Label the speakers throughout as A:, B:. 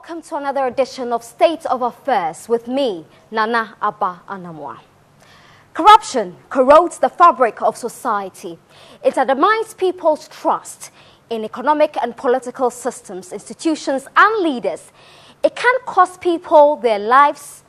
A: welcome to another edition of State of Affairs with me, Nana Abba Anamwa. Corruption corrodes the fabric of society. It undermines people's trust in economic and political systems, institutions, and leaders. It can cost people their lives,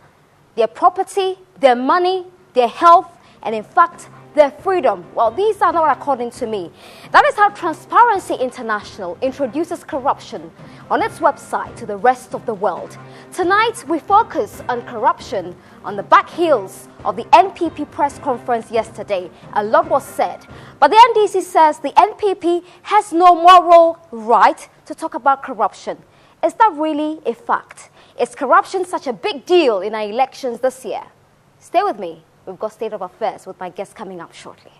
A: their property, their money, their health, and in fact, their freedom. Well, these are not according to me. That is how Transparency International introduces corruption on its website to the rest of the world. Tonight, we focus on corruption on the back heels of the NPP press conference yesterday. A lot was said, but the NDC says the NPP has no moral right to talk about corruption. Is that really a fact? Is corruption such a big deal in our elections this year? Stay with me. We've got State of Affairs with my guest coming up shortly.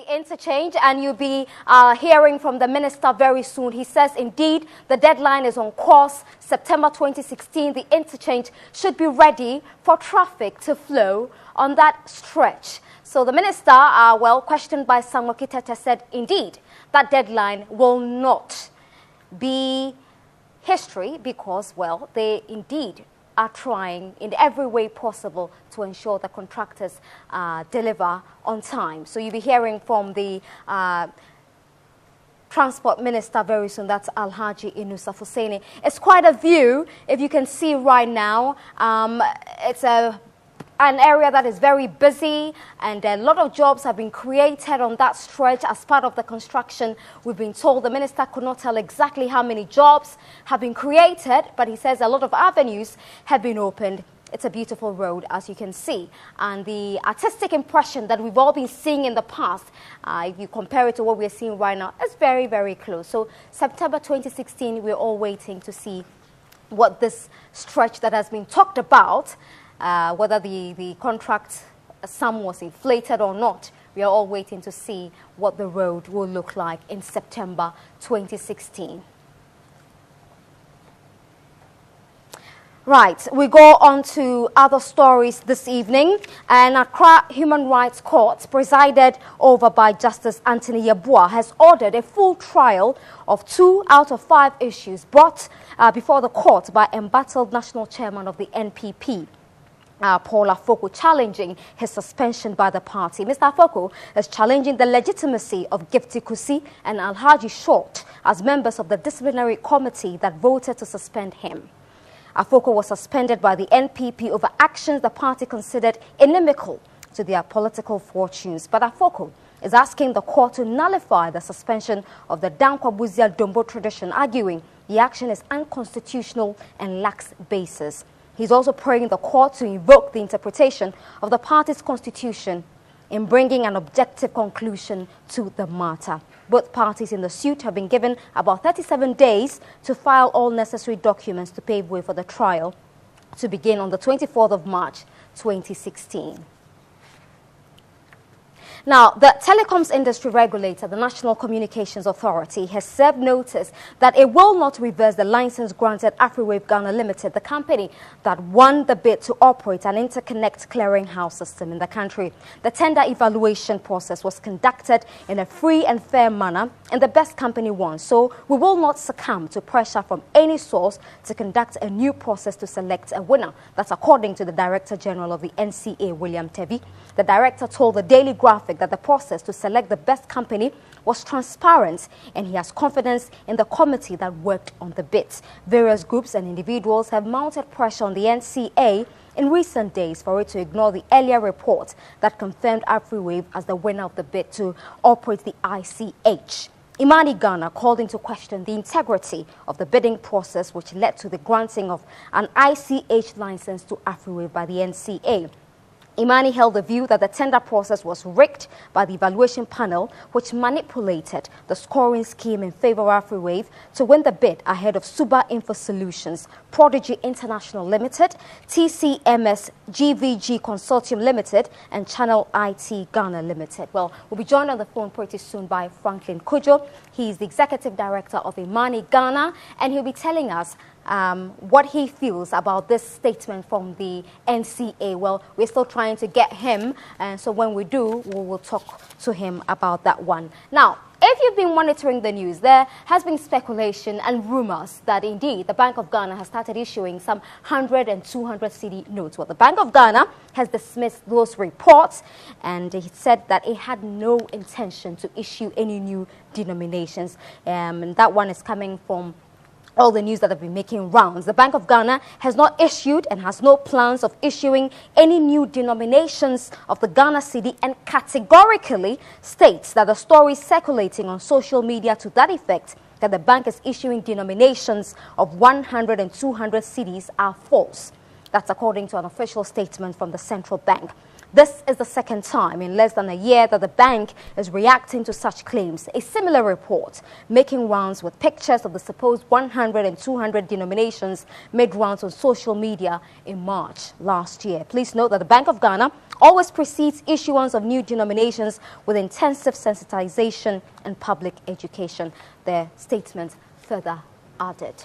A: Interchange, and you'll be hearing from the minister very soon. He says indeed the deadline is on course. September 2016, the interchange should be ready for traffic to flow on that stretch. So the minister, questioned by Samuel Kitete, said indeed that deadline will not be history because, well, they indeed are trying in every way possible to ensure that contractors deliver on time. So you'll be hearing from the Transport Minister very soon. That's Alhaji Inusa Hussaini. It's quite a view, if you can see right now. It's an area that is very busy, and a lot of jobs have been created on that stretch as part of the construction. We've been told the minister could not tell exactly how many jobs have been created, but he says a lot of avenues have been opened. It's a beautiful road, as you can see. And the artistic impression that we've all been seeing in the past, if you compare it to what we're seeing right now, is very, very close. So September 2016, we're all waiting to see what this stretch that has been talked about, whether the contract sum was inflated or not. We are all waiting to see what the road will look like in September 2016. Right, we go on to other stories this evening. And Accra Human Rights Court, presided over by Justice Anthony Yeboah, has ordered a full trial of 2 out of 5 issues brought before the court by embattled national chairman of the NPP. Paul Afoko, challenging his suspension by the party. Mr. Afoko is challenging the legitimacy of Gifty Kusi and Alhaji Short as members of the disciplinary committee that voted to suspend him. Afoko was suspended by the NPP over actions the party considered inimical to their political fortunes. But Afoko is asking the court to nullify the suspension of the Dankwabuzia Dombo tradition, arguing the action is unconstitutional and lacks basis. He's also praying the court to invoke the interpretation of the party's constitution in bringing an objective conclusion to the matter. Both parties in the suit have been given about 37 days to file all necessary documents to pave way for the trial to begin on the 24th of March 2016. Now, the telecoms industry regulator, the National Communications Authority, has served notice that it will not reverse the license granted AfriWave Ghana Limited, the company that won the bid to operate an interconnect clearinghouse system in the country. The tender evaluation process was conducted in a free and fair manner, and the best company won. So we will not succumb to pressure from any source to conduct a new process to select a winner. That's according to the Director General of the NCA, William Tevi. The director told the Daily Graphic that the process to select the best company was transparent, and he has confidence in the committee that worked on the bids. Various groups and individuals have mounted pressure on the NCA in recent days for it to ignore the earlier report that confirmed AfriWave as the winner of the bid to operate the ICH. Imani Ghana called into question the integrity of the bidding process, which led to the granting of an ICH license to AfriWave by the NCA. Imani held the view that the tender process was rigged by the evaluation panel, which manipulated the scoring scheme in favor of AfriWave to win the bid ahead of Suba Info Solutions, Prodigy International Limited, TCMS GVG Consortium Limited, and Channel IT Ghana Limited. Well, we'll be joined on the phone pretty soon by Franklin Kujo. He's the Executive Director of Imani Ghana, and he'll be telling us what he feels about this statement from the NCA. Well, we're still trying to get him, and so when we do, we will talk to him about that one. Now, if you've been monitoring the news, there has been speculation and rumors that indeed the Bank of Ghana has started issuing some 100 and 200 cedi notes. Well, the Bank of Ghana has dismissed those reports, and it said that it had no intention to issue any new denominations. And that one is coming from all the news that have been making rounds. The Bank of Ghana has not issued and has no plans of issuing any new denominations of the Ghana cedi, and categorically states that the stories circulating on social media to that effect that the bank is issuing denominations of 100 and 200 cedis are false. That's according to an official statement from the central bank. This is the second time in less than a year that the bank is reacting to such claims. A similar report making rounds with pictures of the supposed 100 and 200 denominations made rounds on social media in March last year. Please note that the Bank of Ghana always precedes issuance of new denominations with intensive sensitization and public education. Their statement further added.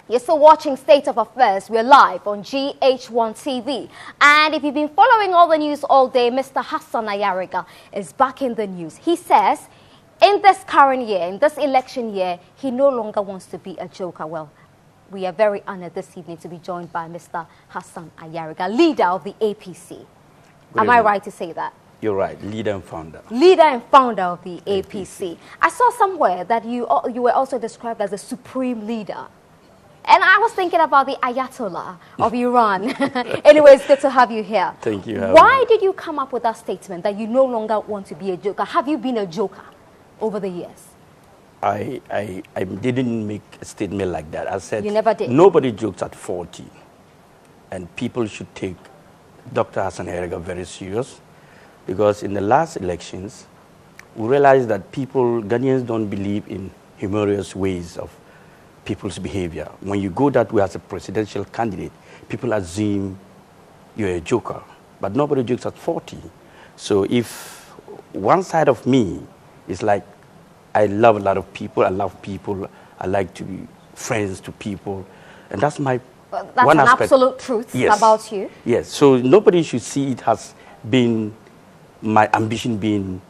A: You're still watching State of Affairs. We're live on GhOne TV. And if you've been following all the news all day, Mr. Hassan Ayariga is back in the news. He says in this current year, in this election year, he no longer wants to be a joker. Well, we are very honored this evening to be joined by Mr. Hassan Ayariga, leader of the APC. Am I right to say that?
B: You're right, leader and founder.
A: Leader and founder of the APC. I saw somewhere that you were also described as a supreme leader. And I was thinking about the Ayatollah of Iran. Anyway, it's good to have you here.
B: Thank you.
A: Why did you come up with that statement that you no longer want to be a joker? Have you been a joker over the years?
B: I didn't make a statement like that. I said,
A: you never did.
B: Nobody jokes at 40. And people should take Dr. Hassan Ayariga very serious. Because in the last elections, we realized that Ghanaians don't believe in humorous ways of people's behavior. When you go that way as a presidential candidate, people assume you're a joker, but nobody jokes at 40. So if one side of me is like, I love a lot of people, I love people, I like to be friends to people, and that's my
A: that's
B: one
A: an
B: aspect.
A: Absolute truth about you.
B: Yes, so nobody should see it as being my ambition being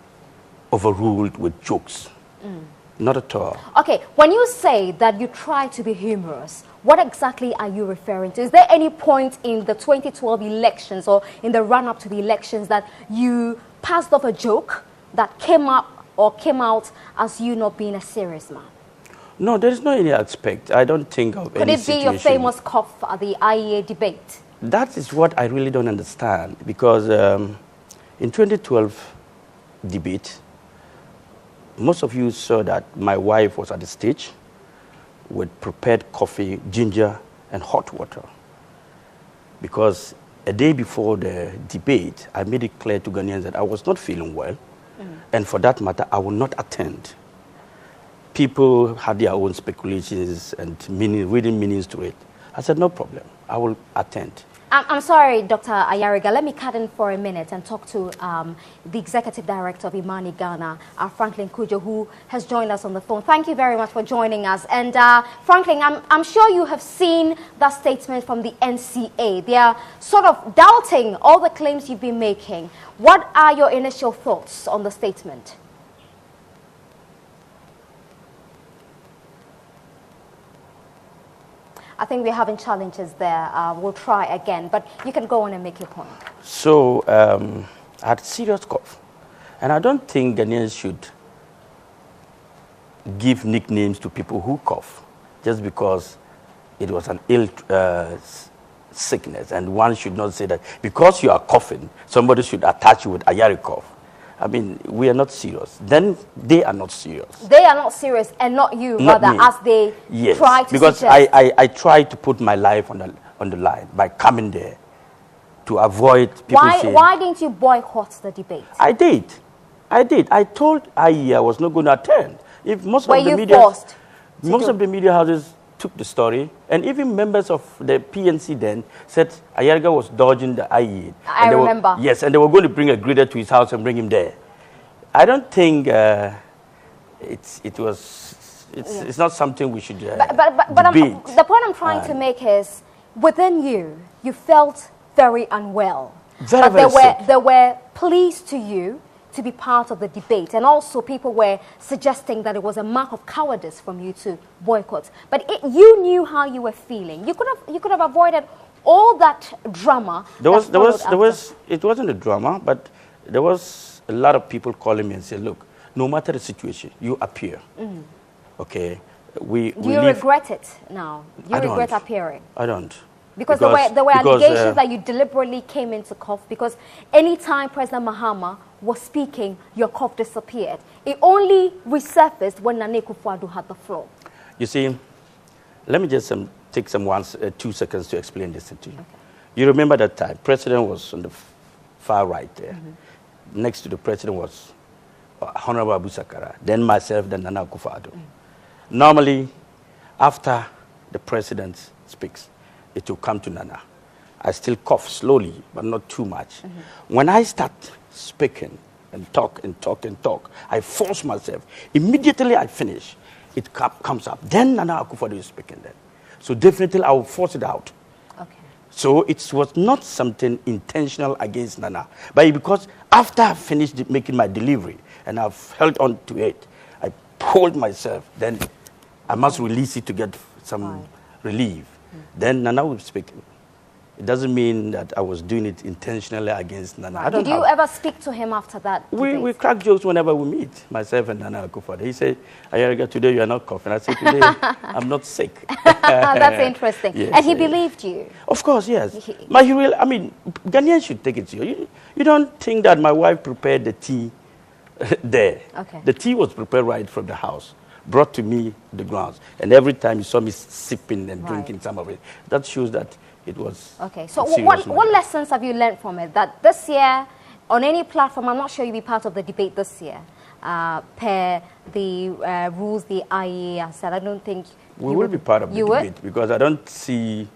B: overruled with jokes. Not at all.
A: Okay, when you say that you try to be humorous, what exactly are you referring to? Is there any point in the 2012 elections or in the run-up to the elections that you passed off a joke that came out as you not being a serious man?
B: No, there is no any aspect. I don't think of
A: Could
B: any
A: it be
B: situation.
A: your famous cough at the IEA debate?
B: That is what I really don't understand, because in 2012 debate, most of you saw that my wife was at the stage with prepared coffee, ginger, and hot water. Because a day before the debate, I made it clear to Ghanaians that I was not feeling well, and for that matter, I will not attend. People had their own speculations and reading meanings to it. I said, no problem, I will attend.
A: I'm sorry, Dr. Ayariga. Let me cut in for a minute and talk to the Executive Director of Imani Ghana, Franklin Kujo, who has joined us on the phone. Thank you very much for joining us. And Franklin, I'm sure you have seen that statement from the NCA. They are sort of doubting all the claims you've been making. What are your initial thoughts on the statement? I think we're having challenges there. We'll try again, but you can go on and make your point.
B: So I had serious cough, and I don't think Ghanaians should give nicknames to people who cough just because it was an ill sickness, and one should not say that because you are coughing, somebody should attach you with Ayari cough. I mean, we are not serious. Then they are not serious.
A: They are not serious, and not you,
B: not
A: rather,
B: me.
A: as they
B: Yes,
A: try to
B: because
A: suggest.
B: I try to put my life on the line by coming there to avoid people saying...
A: Why didn't you boycott the debate?
B: I did. I told IE I was not going to attend. If most
A: Were
B: of the
A: you
B: media,
A: forced
B: most of the media houses took the story, and even members of the PNC then said Ayerga was dodging the IE.
A: I remember.
B: Yes, and they were going to bring a grader to his house and bring him there. I don't think it's not something we should debate.
A: The point I'm trying to make is, within you felt very unwell.
B: Very sick.
A: They were pleased to you to be part of the debate, and also people were suggesting that it was a mark of cowardice from you to boycott. But you knew how you were feeling. You could have avoided all that drama.
B: It wasn't a drama, but there was a lot of people calling me and saying, look, no matter the situation, you appear. Okay,
A: Do you regret it now? You regret appearing?
B: I don't.
A: Because there were allegations that you deliberately came into cough, because anytime President Mahama was speaking, your cough disappeared. It only resurfaced when Nana Akufo-Addo had the floor. You
B: see, let me just take 2 seconds to explain this to you. Okay. You remember that time, President was on the far right there. Next to the President was Honorable Abu Sakara, then myself, then Nana Akufo-Addo. Normally, after the President speaks, it will come to Nana. I still cough slowly, but not too much. When I start speaking and talk, I force myself. Immediately I finish, it comes up. Then Nana Akufo-Addo is speaking then. So definitely I will force it out. Okay. So it was not something intentional against Nana. But because after I finished making my delivery and I've held on to it, I pulled myself, then I must release it to get some relief. Then Nana will speak. It doesn't mean that I was doing it intentionally against Nana.
A: Did you ever speak to him after that?
B: We crack jokes whenever we meet, myself and Nana Akufo-Addo. He said, Ayerga, today you are not coughing. I said, today I'm not sick.
A: That's interesting.
B: Yes,
A: and he believed you?
B: Of course, yes. Ghanaians should take it serious. You don't think that my wife prepared the tea there. Okay. The tea was prepared right from the house, brought to me the grounds. And every time you saw me sipping and drinking some of it, that shows that it was... Okay, so
A: what lessons have you learned from it? That this year, on any platform, I'm not sure you'll be part of the debate this year, per the rules the IEA said. I don't think...
B: We will be part of the debate because I don't see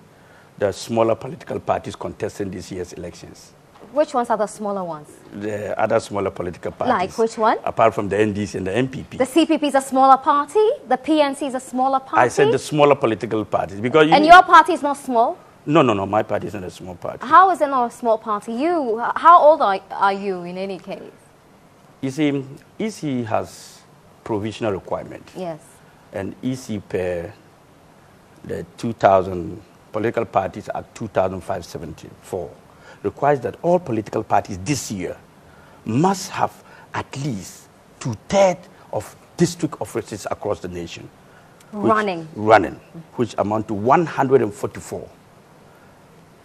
B: the smaller political parties contesting this year's elections.
A: Which ones are the smaller ones?
B: The other smaller political parties.
A: Like which one?
B: Apart from the NDC and the MPP.
A: The CPP is a smaller party? The PNC is a smaller party?
B: I said the smaller political parties. Because
A: and your party is not small?
B: No, my party is not a small party.
A: How is it not a small party? How old are you in any case?
B: You see, EC has provisional requirement.
A: Yes.
B: And EC per the 2000 political parties at 2,574 requires that all political parties this year must have at least 2/3 of district offices across the nation. Which amount to 144.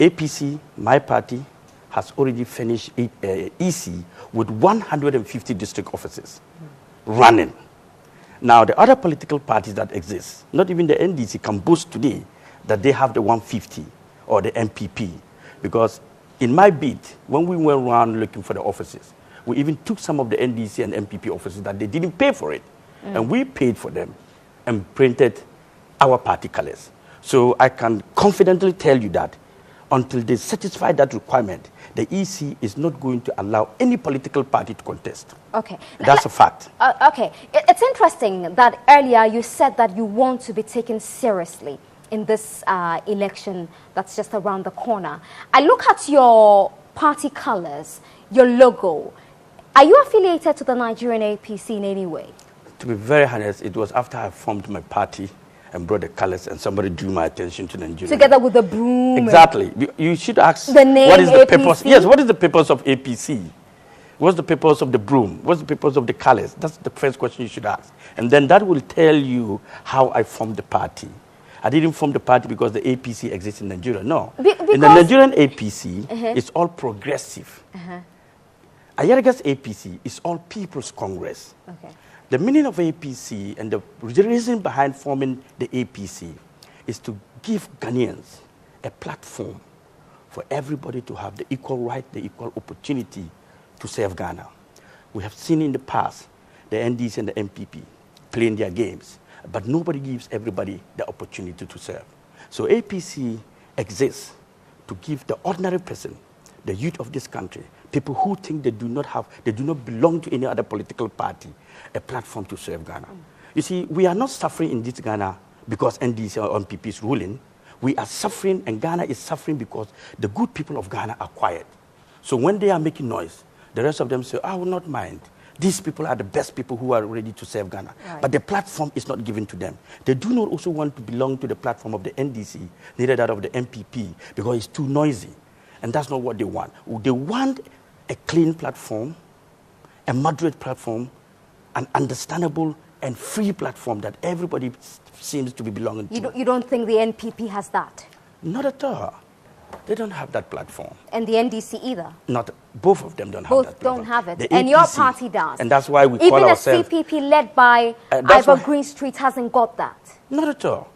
B: APC, my party, has already finished EC with 150 district offices running. Now, the other political parties that exist, not even the NDC can boast today that they have the 150 or the MPP, because in my bid, when we went around looking for the offices, we even took some of the NDC and MPP offices that they didn't pay for it, and we paid for them and printed our party colors. So I can confidently tell you that until they satisfy that requirement, the EC is not going to allow any political party to contest. Okay. That's a fact.
A: Okay. It's interesting that earlier you said that you want to be taken seriously in this election that's just around the corner. I look at your party colors, your logo. Are you affiliated to the Nigerian APC in any way?
B: To be very honest, it was after I formed my party and brought the colors and somebody drew my attention to Nigeria.
A: Together with the broom.
B: Exactly. You should ask
A: the name
B: what is the
A: APC?
B: purpose. Yes, what is the purpose of APC? What's the purpose of the broom? What's the purpose of the colors? That's the first question you should ask. And then that will tell you how I formed the party. I didn't form the party because the APC exists in Nigeria. No. In the Nigerian APC, it's all progressive. Ayerga's APC is all People's Congress. Okay. The meaning of APC and the reason behind forming the APC is to give Ghanaians a platform for everybody to have the equal right, the equal opportunity to serve Ghana. We have seen in the past the NDC and the MPP playing their games, but nobody gives everybody the opportunity to serve. So APC exists to give the ordinary person, the youth of this country, people who think they do not belong to any other political party, a platform to serve Ghana. You see, we are not suffering in this Ghana because NDC or MPP is ruling. We are suffering, and Ghana is suffering because the good people of Ghana are quiet. So when they are making noise, the rest of them say, I will not mind. These people are the best people who are ready to serve Ghana. Right. But the platform is not given to them. They do not also want to belong to the platform of the NDC, neither that of the MPP, because it's too noisy. And that's not what they want. They want a clean platform, a moderate platform, an understandable and free platform that everybody seems to be belonging to.
A: You don't think the NPP has that?
B: Not at all. They don't have that platform.
A: And the NDC either?
B: Not, both of them don't have that platform.
A: Both don't have it.
B: The
A: And
B: APC,
A: your party does.
B: And that's why we call ourselves...
A: Even the CPP led by Ivor Greenstreet hasn't got that?
B: Not at all.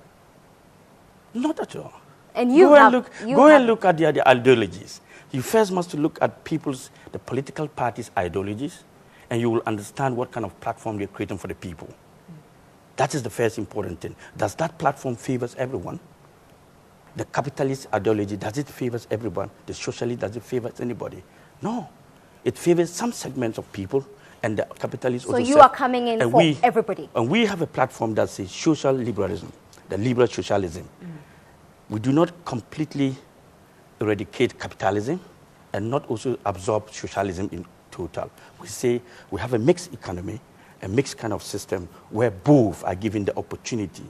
B: Not at all.
A: And you
B: go and look at the ideologies. You first must look at the political parties' ideologies, and you will understand what kind of platform they're creating for the people. That is the first important thing. Does that platform favors everyone? The capitalist ideology, does it favor everyone? The socialist, does it favor anybody? No. It favors some segments of people, and the capitalists also...
A: So you are coming in for everybody?
B: And we have a platform that says social liberalism, the liberal socialism. We do not completely eradicate capitalism and not also absorb socialism in total. We say we have a mixed economy, a mixed kind of system where both are given the opportunity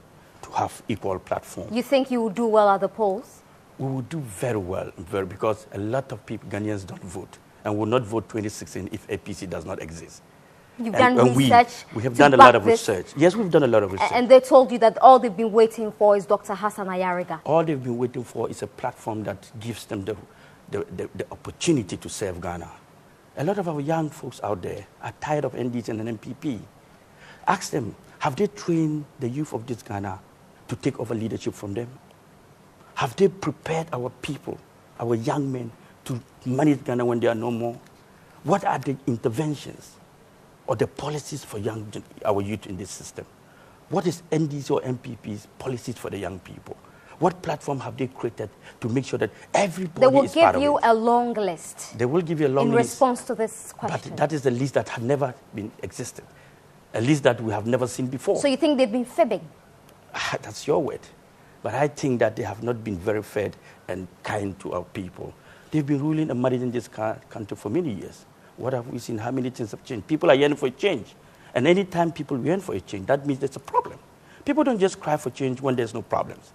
B: to have equal platform.
A: You think you will do well at the polls?
B: We will do very well, because a lot of people, Ghanaians, don't vote and will not vote 2016 if APC does not exist.
A: You've done research.
B: We have done a lot of research. Yes, we've done a lot of research.
A: And they told you that all they've been waiting for is Dr. Hassan Ayariga.
B: All they've been waiting for is a platform that gives them the opportunity to serve Ghana. A lot of our young folks out there are tired of NDC and an MPP. Ask them, have they trained the youth of this Ghana to take over leadership from them? Have they prepared our people, our young men, to manage Ghana when they are no more? What are the interventions or the policies for our youth in this system? What is NDC or MPP's policies for the young people? What platform have they created to make sure that everybody is part of it?
A: They will give you a long list.
B: They will give you a long list.
A: In response to this question.
B: But that is the list that had never been existed. A list that we have never seen before.
A: So you think they've been fibbing?
B: That's your word. But I think that they have not been very fair and kind to our people. They've been ruling and managing this country for many years. What have we seen? How many things have changed? People are yearning for a change. And anytime people yearn for a change, that means there's a problem. People don't just cry for change when there's no problems.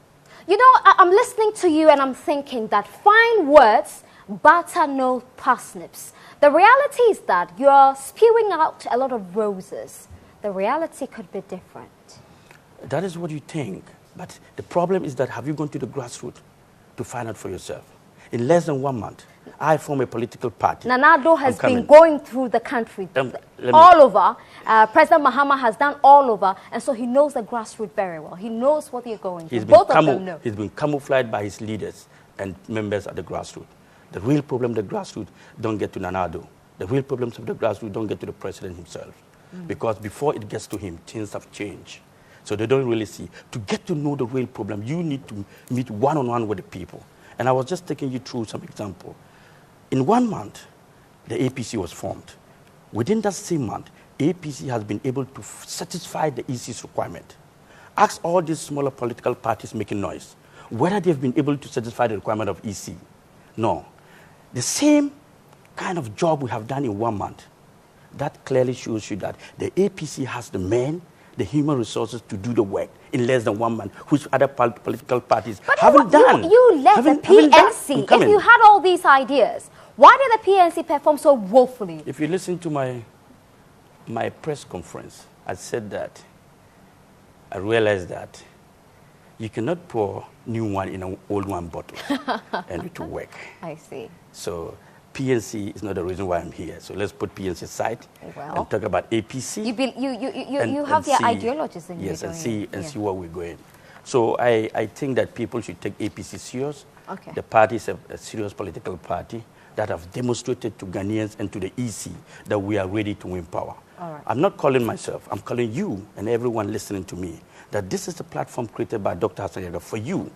A: You know, I'm listening to you and I'm thinking that fine words butter no parsnips. The reality is that you're spewing out a lot of roses. The reality could be different.
B: That is what you think. But the problem is that have you gone to the grassroots to find out for yourself? In less than 1 month, I form a political party.
A: Nana Addo has been going through the country, all over. President Mahama has done all over, and so he knows the grassroots very well. He knows what you're going through. Both of them know.
B: He's been camouflaged by his leaders and members at the grassroots. The real problem the grassroots don't get to Nana Addo. The real problems of the grassroots don't get to the president himself. Because before it gets to him, things have changed. So they don't really see. To get to know the real problem, you need to meet one-on-one with the people. And I was just taking you through some example. In 1 month, the APC was formed. Within that same month, APC has been able to satisfy the EC's requirement. Ask all these smaller political parties making noise whether they've been able to satisfy the requirement of EC. No. The same kind of job we have done in 1 month, that clearly shows you that the APC has the men, the human resources to do the work in less than 1 month, which other political parties haven't done.
A: You led the PNC. If you had all these ideas, why did the PNC perform so woefully?
B: If you listen to my press conference, I said that I realized that you cannot pour new wine in an old wine bottle and it will work.
A: I see.
B: So PNC is not the reason why I'm here. So let's put PNC aside and talk about APC.
A: You have their ideologies in
B: yes, and see where we're going. So I think that people should take APC serious
A: Okay.
B: The party is a serious political party that have demonstrated to Ghanaians and to the EC that we are ready to win power.
A: All right.
B: I'm not calling myself, I'm calling you and everyone listening to me that this is a platform created by Dr. Hassan Yega for you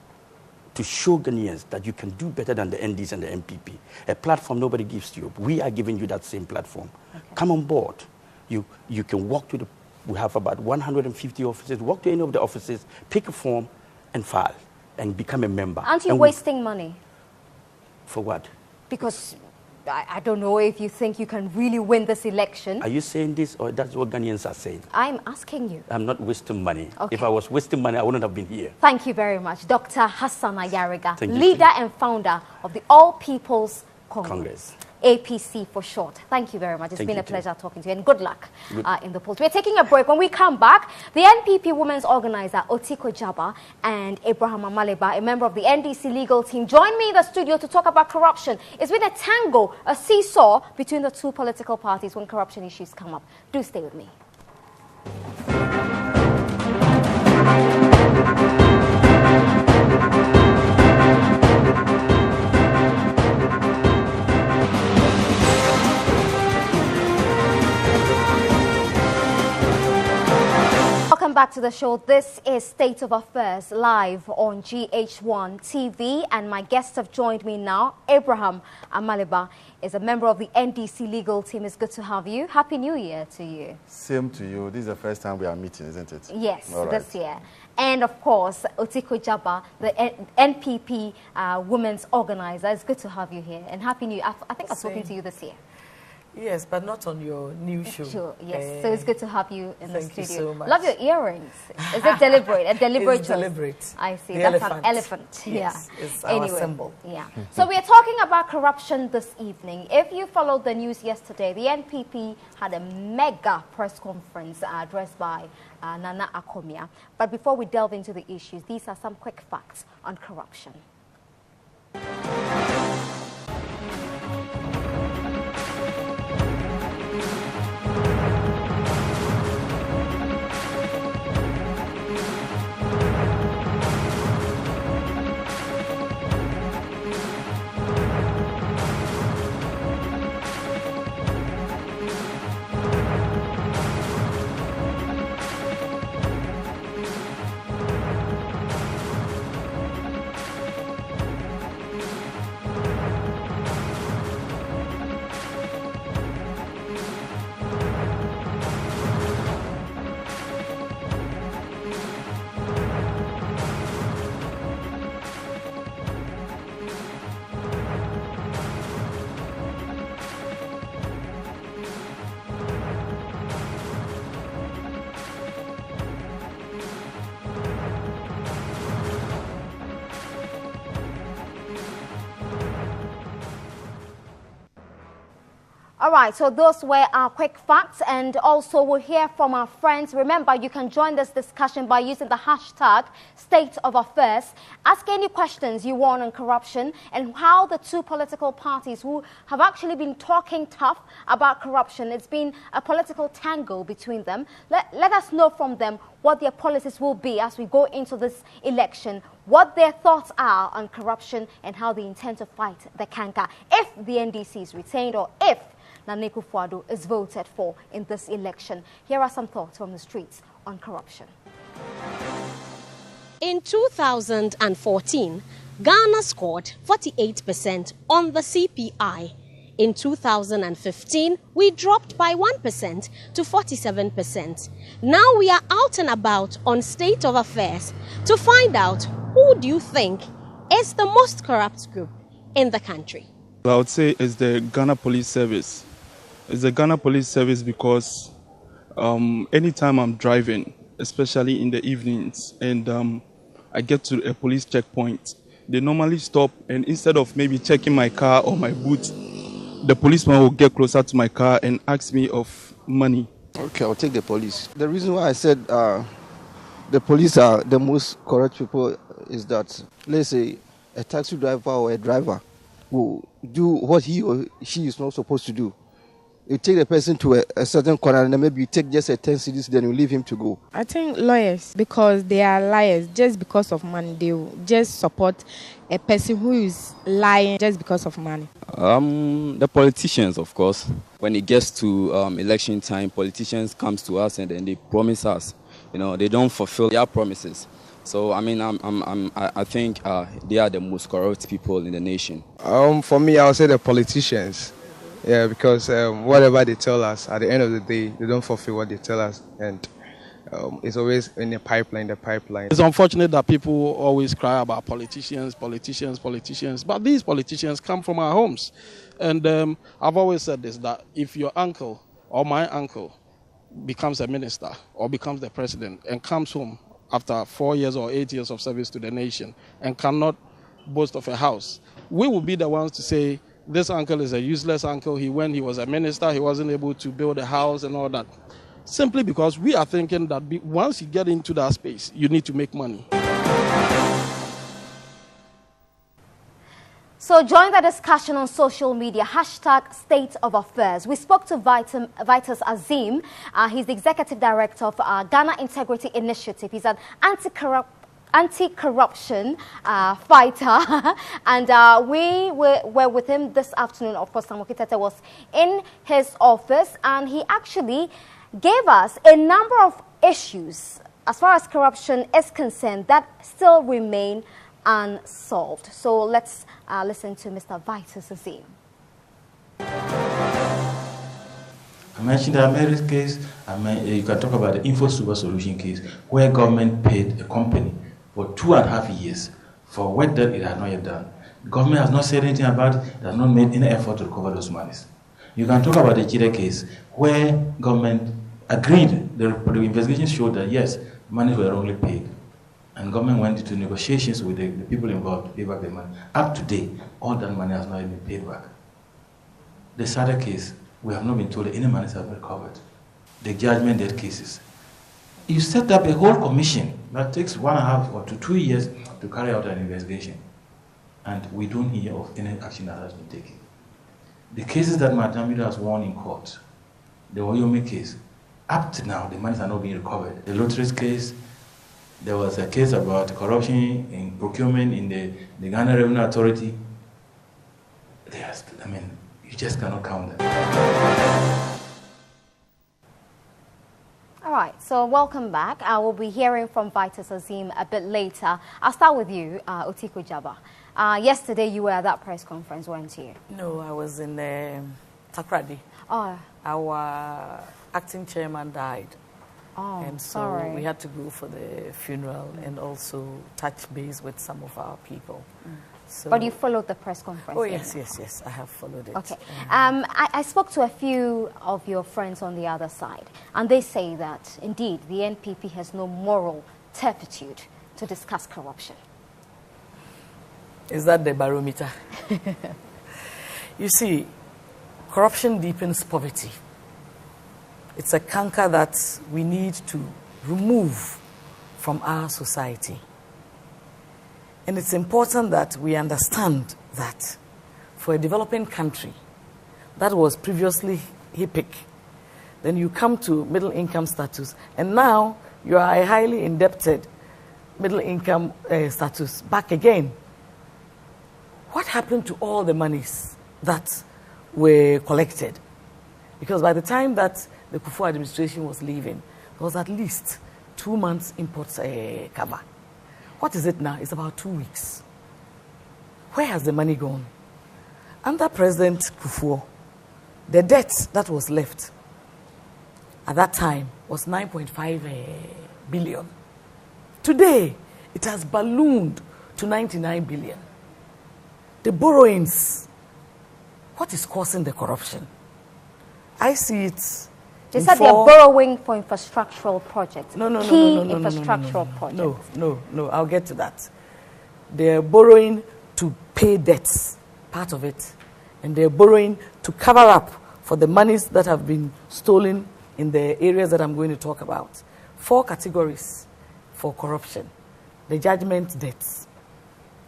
B: to show Ghanaians that you can do better than the NDs and the MPP. A platform nobody gives you. We are giving you that same platform. Okay. Come on board. You can walk to we have about 150 offices. Walk to any of the offices, pick a form and file and become a member.
A: Aren't you wasting money?
B: For what?
A: Because I don't know if you think you can really win this election.
B: Are you saying this or that's what Ghanaians are saying?
A: I'm asking you.
B: I'm not wasting money.
A: Okay.
B: If I was wasting money, I wouldn't have been here.
A: Thank you very much. Dr. Hassan Ayariga,
B: Thank you.
A: leader and founder of the All People's Congress. APC for short. Thank you very much. It's been a pleasure talking to you and good luck in the polls. We're taking a break. When we come back, the NPP women's organizer Otiko Jaba and Abraham Amaliba, a member of the NDC legal team, join me in the studio to talk about corruption. It's been a tango, a seesaw between the two political parties when corruption issues come up. Do stay with me. Welcome back to the show. This is State of Affairs live on GhOne TV, and my guests have joined me now. Abraham Amaliba is a member of the NDC legal team. It's good to have you. Happy New Year to you.
C: Same to you. This is the first time we are meeting, isn't it?
A: Yes, this year. And of course, Otiko Jaba, the NPP women's organizer. It's good to have you here. And Happy New Year. I think I've spoken to you this year.
D: Yes, but not on your new show.
A: Sure, yes. So it's good to have you in the studio.
D: Thank you so much.
A: Love your earrings. Is it deliberate? A deliberate
D: It's
A: choice?
D: deliberate.
A: I see.
D: The
A: That's
D: elephant.
A: an elephant.
D: Yes,
A: Yeah.
D: it's our symbol.
A: Yeah. So we are talking about corruption this evening. If you followed the news yesterday, the NPP had a mega press conference addressed by Nana Akomia. But before we delve into the issues, these are some quick facts on corruption. All right, so those were our quick facts, and also we'll hear from our friends. Remember, you can join this discussion by using the hashtag State of Affairs. Ask any questions you want on corruption and how the two political parties who have actually been talking tough about corruption, it's been a political tango between them. Let us know from them what their policies will be as we go into this election, what their thoughts are on corruption and how they intend to fight the canker if the NDC is retained or if Nana Akufo-Addo is voted for in this election. Here are some thoughts from the streets on corruption.
E: In 2014, Ghana scored 48% on the CPI. In 2015, we dropped by 1% to 47%. Now we are out and about on State of Affairs to find out who do you think is the most corrupt group in the country.
F: I would say it's the Ghana Police Service. It's the Ghana Police Service because anytime I'm driving, especially in the evenings, and I get to a police checkpoint, they normally stop, and instead of maybe checking my car or my boot, the policeman will get closer to my car and ask me of money.
G: Okay, I'll take the police. The reason why I said the police are the most corrupt people is that, let's say, a taxi driver or a driver will do what he or she is not supposed to do. You take the person to a certain corner and then maybe you take just a 10 cedis, then you leave him to go.
H: I think lawyers, because they are liars, just because of money, they will just support a person who is lying just because of money.
I: The politicians, of course. When it gets to election time, politicians come to us and then they promise us. They don't fulfill their promises. So, I mean, I think they are the most corrupt people in the nation.
J: For me, I would say the politicians. Yeah, because whatever they tell us, at the end of the day, they don't fulfill what they tell us. And it's always in the pipeline.
K: It's unfortunate that people always cry about politicians. But these politicians come from our homes. And I've always said this, that if your uncle or my uncle becomes a minister or becomes the president and comes home after 4 years or 8 years of service to the nation and cannot boast of a house, we will be the ones to say, this uncle is a useless uncle. When he was a minister, he wasn't able to build a house and all that. Simply because we are thinking that once you get into that space, you need to make money.
A: So join the discussion on social media, #State of Affairs. We spoke to Vitus Azim. He's the Executive Director of Ghana Integrity Initiative. He's an anti-corruption fighter, and we were with him this afternoon. Of course, Samuel Kitete was in his office, and he actually gave us a number of issues as far as corruption is concerned that still remain unsolved. So let's listen to Mr. Vitus Azim.
L: I mentioned the American case. You can talk about the Info Super Solution case, where government paid a company for 2.5 years for work that it had not yet done. The government has not said anything about it. It has not made any effort to recover those monies. You can talk about the Chile case, where government agreed. The investigation showed that yes, monies were wrongly paid, and government went into negotiations with the people involved to pay back the money. Up to date, all that money has not been paid back. The SADA case, we have not been told that any monies have been recovered. The judgment debt cases. You set up a whole commission that takes 1.5 or 2 years to carry out an investigation, and we don't hear of any action that has been taken. The cases that Madamida has won in court, the Oyomi case, up to now, the monies are not being recovered. The Lotteries case, there was a case about corruption in procurement in the Ghana Revenue Authority. You just cannot count them.
A: All right, so welcome back. I will be hearing from Vitus Azim a bit later. I'll start with you, Otiko Jaba. Yesterday you were at that press conference, weren't you?
D: No, I was in Takrady.
A: Oh.
D: Our acting chairman died.
A: Oh,
D: and so
A: sorry.
D: we had to go for the funeral and also touch base with some of our people. So,
A: but you followed the press conference?
D: Oh, yes, I have followed it.
A: Okay. I spoke to a few of your friends on the other side, and they say that, indeed, the NPP has no moral turpitude to discuss corruption.
D: Is that the barometer? You see, corruption deepens poverty. It's a canker that we need to remove from our society. And it's important that we understand that for a developing country that was previously HIPIC, then you come to middle income status, and now you are a highly indebted middle income status back again. What happened to all the monies that were collected? Because by the time that the Kufuor administration was leaving, there was at least 2 months import cover. What is it now? It's about 2 weeks. Where has the money gone? Under President Kufuor, the debt that was left at that time was 9.5 billion. Today, it has ballooned to 99 billion. The borrowings, what is causing the corruption? I see it.
A: They said they're borrowing for infrastructural projects.
D: No,
A: infrastructural projects.
D: No, I'll get to that. They're borrowing to pay debts, part of it, and they're borrowing to cover up for the monies that have been stolen in the areas that I'm going to talk about. 4 categories for corruption. The judgment debts.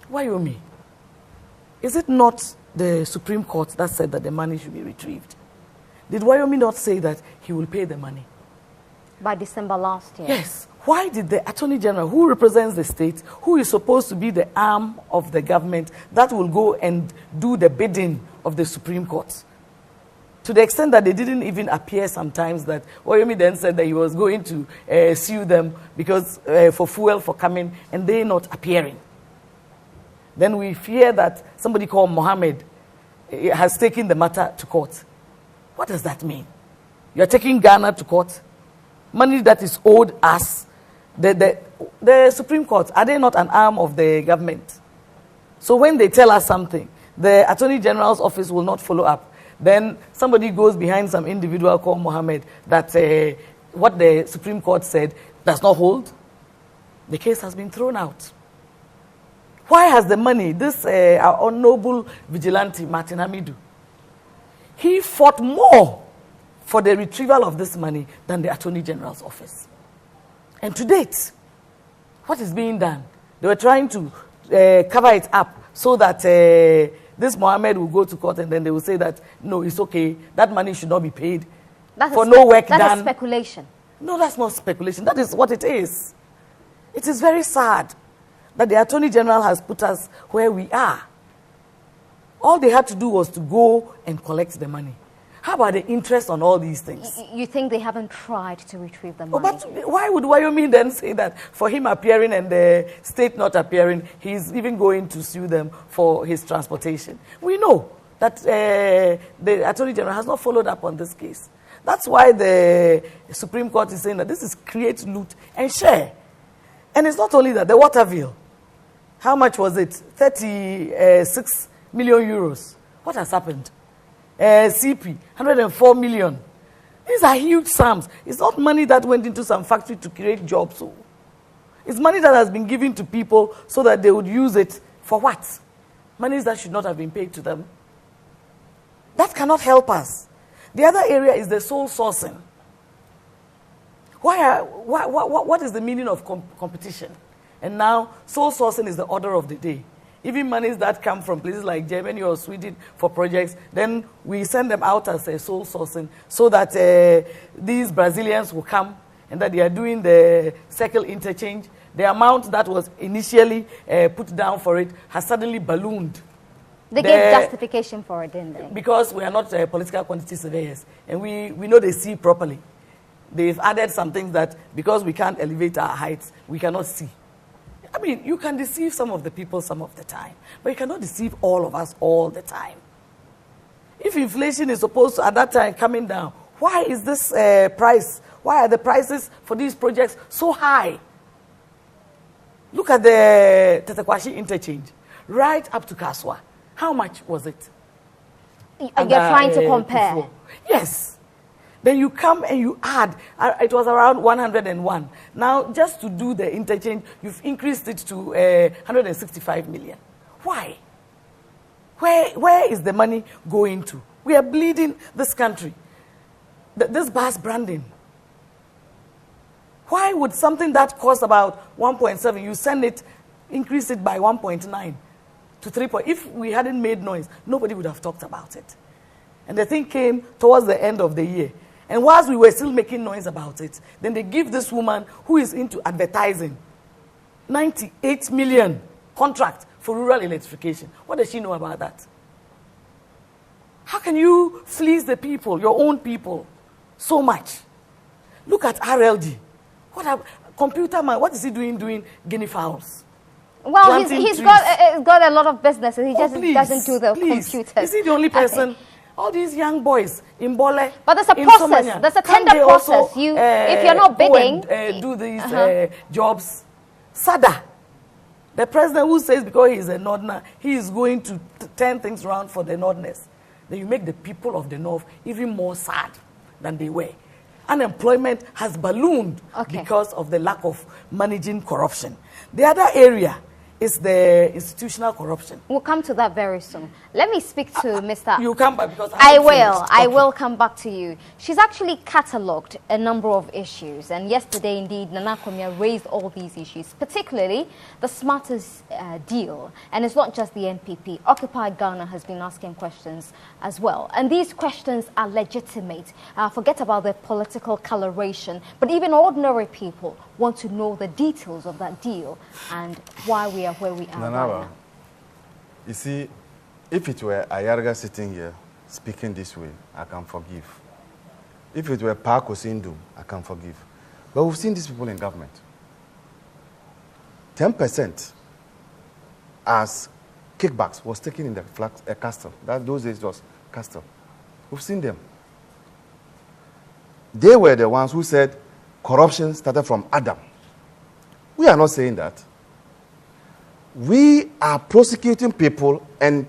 D: Why you me? Is it not the Supreme Court that said that the money should be retrieved? Did Wyoming not say that he will pay the money?
A: By December last year.
D: Yes. Why did the Attorney General, who represents the state, who is supposed to be the arm of the government, that will go and do the bidding of the Supreme Court? To the extent that they didn't even appear sometimes, that Wyoming then said that he was going to sue them because for fuel for coming, and they not appearing. Then we fear that somebody called Mohammed has taken the matter to court. What does that mean? You're taking Ghana to court? Money that is owed us. The Supreme Court, are they not an arm of the government? So when they tell us something, the Attorney General's office will not follow up. Then somebody goes behind some individual called Mohammed that what the Supreme Court said does not hold. The case has been thrown out. Why has the money, this our noble vigilante, Martin Hamidu, he fought more for the retrieval of this money than the Attorney General's office. And to date, what is being done? They were trying to cover it up so that this Mohammed will go to court and then they will say that, no, it's okay, that money should not be paid for no work done.
A: That is speculation.
D: No, that's not speculation. That is what it is. It is very sad that the Attorney General has put us where we are. All they had to do was to go and collect the money. How about the interest on all these things?
A: You think they haven't tried to retrieve the money?
D: Oh, but why would Wyoming then say that for him appearing and the state not appearing, he's even going to sue them for his transportation? We know that the Attorney General has not followed up on this case. That's why the Supreme Court is saying that this is create, loot, and share. And it's not only that, the Waterville, how much was it? 36 million euros. What has happened? CP, 104 million. These are huge sums. It's not money that went into some factory to create jobs. So it's money that has been given to people so that they would use it for what? Monies that should not have been paid to them. That cannot help us. The other area is the sole sourcing. What is the meaning of competition? And now sole sourcing is the order of the day. Even monies that come from places like Germany or Sweden for projects, then we send them out as a sole sourcing so that these Brazilians will come and that they are doing the circle interchange. The amount that was initially put down for it has suddenly ballooned.
A: They gave justification for it, didn't they?
D: Because we are not political quantity surveyors, and we know they see properly. They've added some things that because we can't elevate our heights, we cannot see. I mean, you can deceive some of the people some of the time, but you cannot deceive all of us all the time. If inflation is supposed to, at that time, coming down, why is this price? Why are the prices for these projects so high? Look at the Tetekwashi interchange, right up to Kaswa. How much was it?
A: You're trying to compare.
D: Before? Yes. Then you come and you add. It was around 101. Now, just to do the interchange, you've increased it to 165 million. Why? Where is the money going to? We are bleeding this country. This bus branding. Why would something that costs about 1.7, you send it, increase it by 1.9 to 3. If we hadn't made noise, nobody would have talked about it. And the thing came towards the end of the year. And whilst we were still making noise about it, then they give this woman who is into advertising 98 million contract for rural electrification. What does she know about that? How can you fleece the people, your own people, so much? Look at RLD. Computer man, what is he doing guinea fowls?
A: Well, he's got a lot of businesses. He just doesn't do the computers.
D: Is he the only person? All these young boys in Bole.
A: But there's a process. There's a tender process. If you're not bidding,
D: do these jobs. Sada, the president who says because he's a northerner, he is going to turn things around for the northerners. Then you make the people of the north even more sad than they were. Unemployment has ballooned because of the lack of managing corruption. The other area It's the institutional corruption.
A: We'll come to that very soon. Let me speak to Mr.
D: You come back because
A: I will come back to you. She's actually catalogued a number of issues, and yesterday, indeed, Nana Kwame raised all these issues, particularly the smartest deal. And it's not just the NPP. Occupy Ghana has been asking questions as well, and these questions are legitimate. Forget about the political coloration, but even ordinary people want to know the details of that deal and why we are where we are right now.
C: You see, if it were Ayarga sitting here speaking this way, I can forgive. If it were Park Osindu, I can forgive. But we've seen these people in government. 10% as kickbacks was taken in the castle. Those days was castle. We've seen them. They were the ones who said corruption started from Adam. We are not saying that. We are prosecuting people and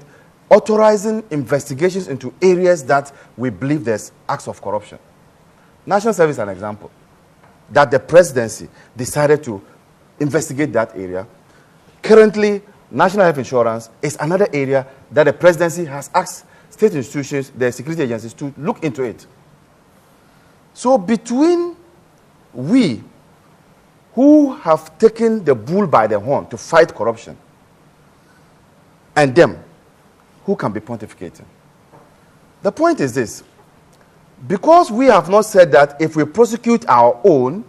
C: authorizing investigations into areas that we believe there's acts of corruption. National Service is an example. That the presidency decided to investigate that area. Currently, National Health Insurance is another area that the presidency has asked state institutions, the security agencies, to look into it. So between we who have taken the bull by the horn to fight corruption and them who can be pontificating. The point is this. Because we have not said that if we prosecute our own,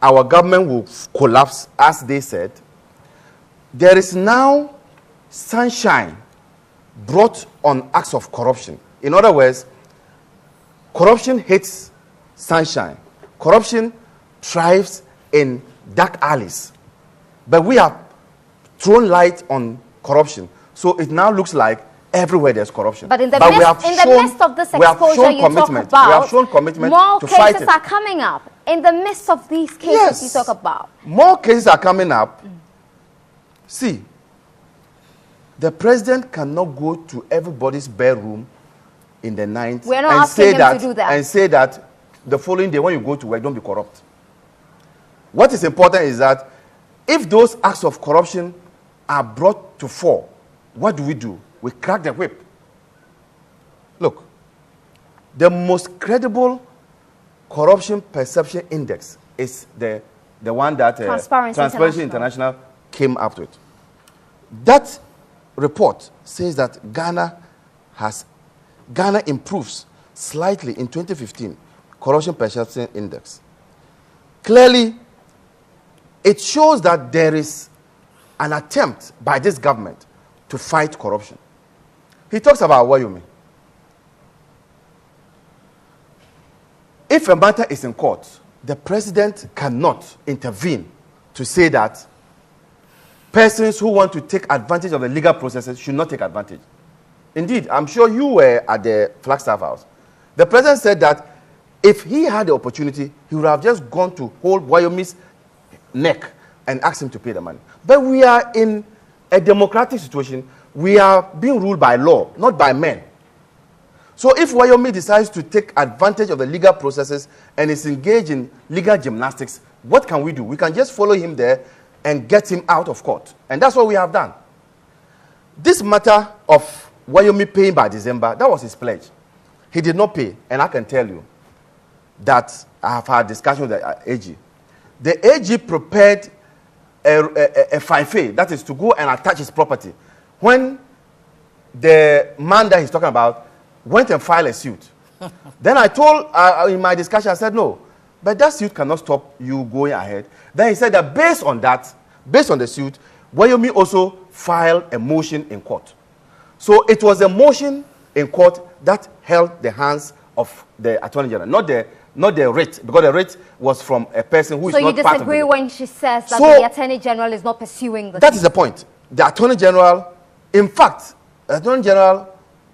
C: our government will collapse, as they said, there is now sunshine brought on acts of corruption. In other words, corruption hates sunshine. Corruption thrives in dark alleys. But we have thrown light on corruption. So it now looks like everywhere there's corruption.
A: But in the midst of this exposure you talk about,
C: we have shown commitment
A: more
C: to fight
A: cases
C: it.
A: are coming up. In the midst of these cases you talk about.
C: More cases are coming up. See, the president cannot go to everybody's bedroom in the night
A: We're not asking him to do that.
C: and say that the following day when you go to work, don't be corrupt. What is important is that if those acts of corruption are brought to fore, what do? We crack the whip. Look, the most credible corruption perception index is the one that Transparency International came up with. That report says that Ghana improves slightly in 2015 corruption perception index. Clearly, it shows that there is an attempt by this government to fight corruption. He talks about Wyoming. If a matter is in court, the president cannot intervene to say that persons who want to take advantage of the legal processes should not take advantage. Indeed, I'm sure you were at the Flagstaff House. The president said that if he had the opportunity, he would have just gone to hold Wyoming's neck and asked him to pay the money. But we are in a democratic situation. We are being ruled by law, not by men. So if Wyoming decides to take advantage of the legal processes and is engaged in legal gymnastics, what can we do? We can just follow him there and get him out of court. And that's what we have done. This matter of Wyoming paying by December, that was his pledge. He did not pay, and I can tell you that I have had discussion with the AG. The AG prepared a FIFA, that is to go and attach his property. When the man that he's talking about went and filed a suit. Then I told, in my discussion, I said, no, but that suit cannot stop you going ahead. Then he said that based on the suit, Wyoming also filed a motion in court. So it was a motion in court that held the hands of the Attorney General, not the writ, because the writ was from a person who is not part of it.
A: So you disagree when she says that the Attorney General is not pursuing the
C: That is the point. The Attorney General, in fact, the Attorney General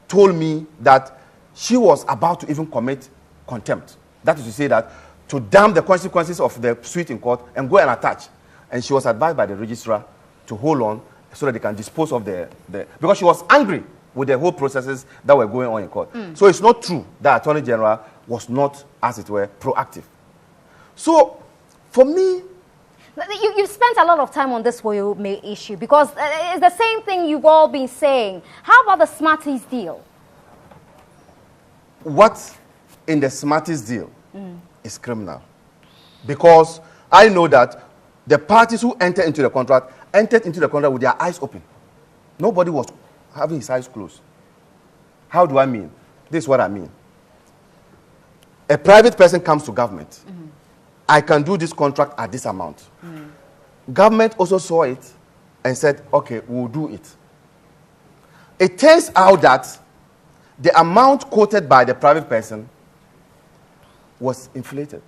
C: told me that she was about to even commit contempt. That is to say that to damn the consequences of the suit in court and go and attach. And she was advised by the registrar to hold on so that they can dispose of because she was angry with the whole processes that were going on in court. So it's not true that Attorney General was not, as it were, proactive. So for me,
A: You've spent a lot of time on this Woyo May issue because it's the same thing you've all been saying. How about the Smarties deal?
C: What in the Smarties deal is criminal? Because I know that the parties who entered into the contract with their eyes open. Nobody was having his eyes closed. How do I mean? This is what I mean. A private person comes to government. I can do this contract at this amount. Government also saw it and said, okay, we'll do it. It turns out that the amount quoted by the private person was inflated.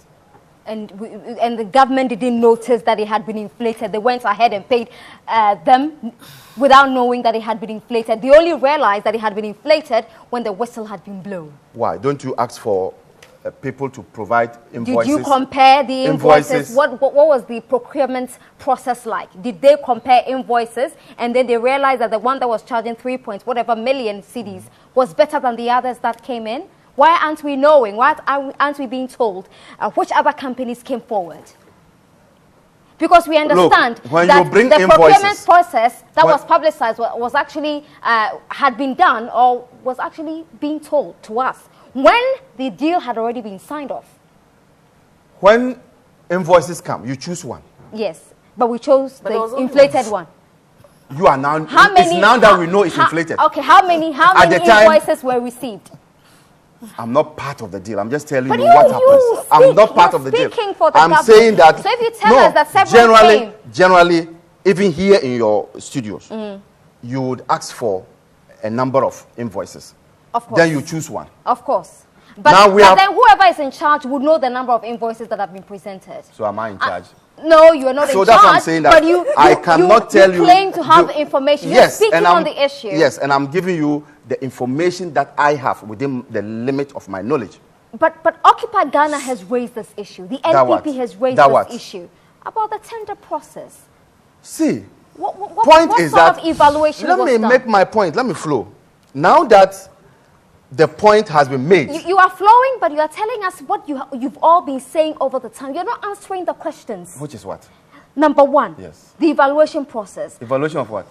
A: And the government didn't notice that it had been inflated. They went ahead and paid them without knowing that it had been inflated. They only realized that it had been inflated when the whistle had been blown.
C: Why? Don't you ask for people to provide invoices?
A: Did you compare the invoices? What was the procurement process like? Did they compare invoices and then they realized that the one that was charging 3 point whatever million cedis was better than the others that came in? Why aren't we knowing? Why aren't we being told which other companies came forward? Because we understand that the procurement process that was publicized was actually had been done or was actually being told to us when the deal had already been signed off.
C: When invoices come, you choose one.
A: Yes, but we chose the inflated one.
C: You are now. It's now that we know it's inflated.
A: Okay, how many invoices were received?
C: I'm not part of the deal. I'm just telling you what happens. I'm not part of the deal. I'm saying that.
A: So if you tell us that several
C: generally, even here in your studios, you would ask for a number of invoices.
A: Of course.
C: Then you choose one.
A: Of course. But then whoever is in charge would know the number of invoices that have been presented.
C: So am I in charge?
A: No, you are not in charge.
C: So that's what I'm saying. That I cannot tell you.
A: You claim to have information. You're speaking on the issue.
C: Yes, and I'm giving you the information that I have within the limit of my knowledge.
A: But Occupy Ghana has raised this issue. The NPP has raised this issue about the tender process.
C: See,
A: what sort of evaluation was done?
C: Let me make my point. Let me flow. Now that the point has been made.
A: You are flowing, but you are telling us what you've all been saying over the time. You're not answering the questions.
C: Which is what?
A: Number one,
C: yes,
A: the evaluation process.
C: Evaluation of what?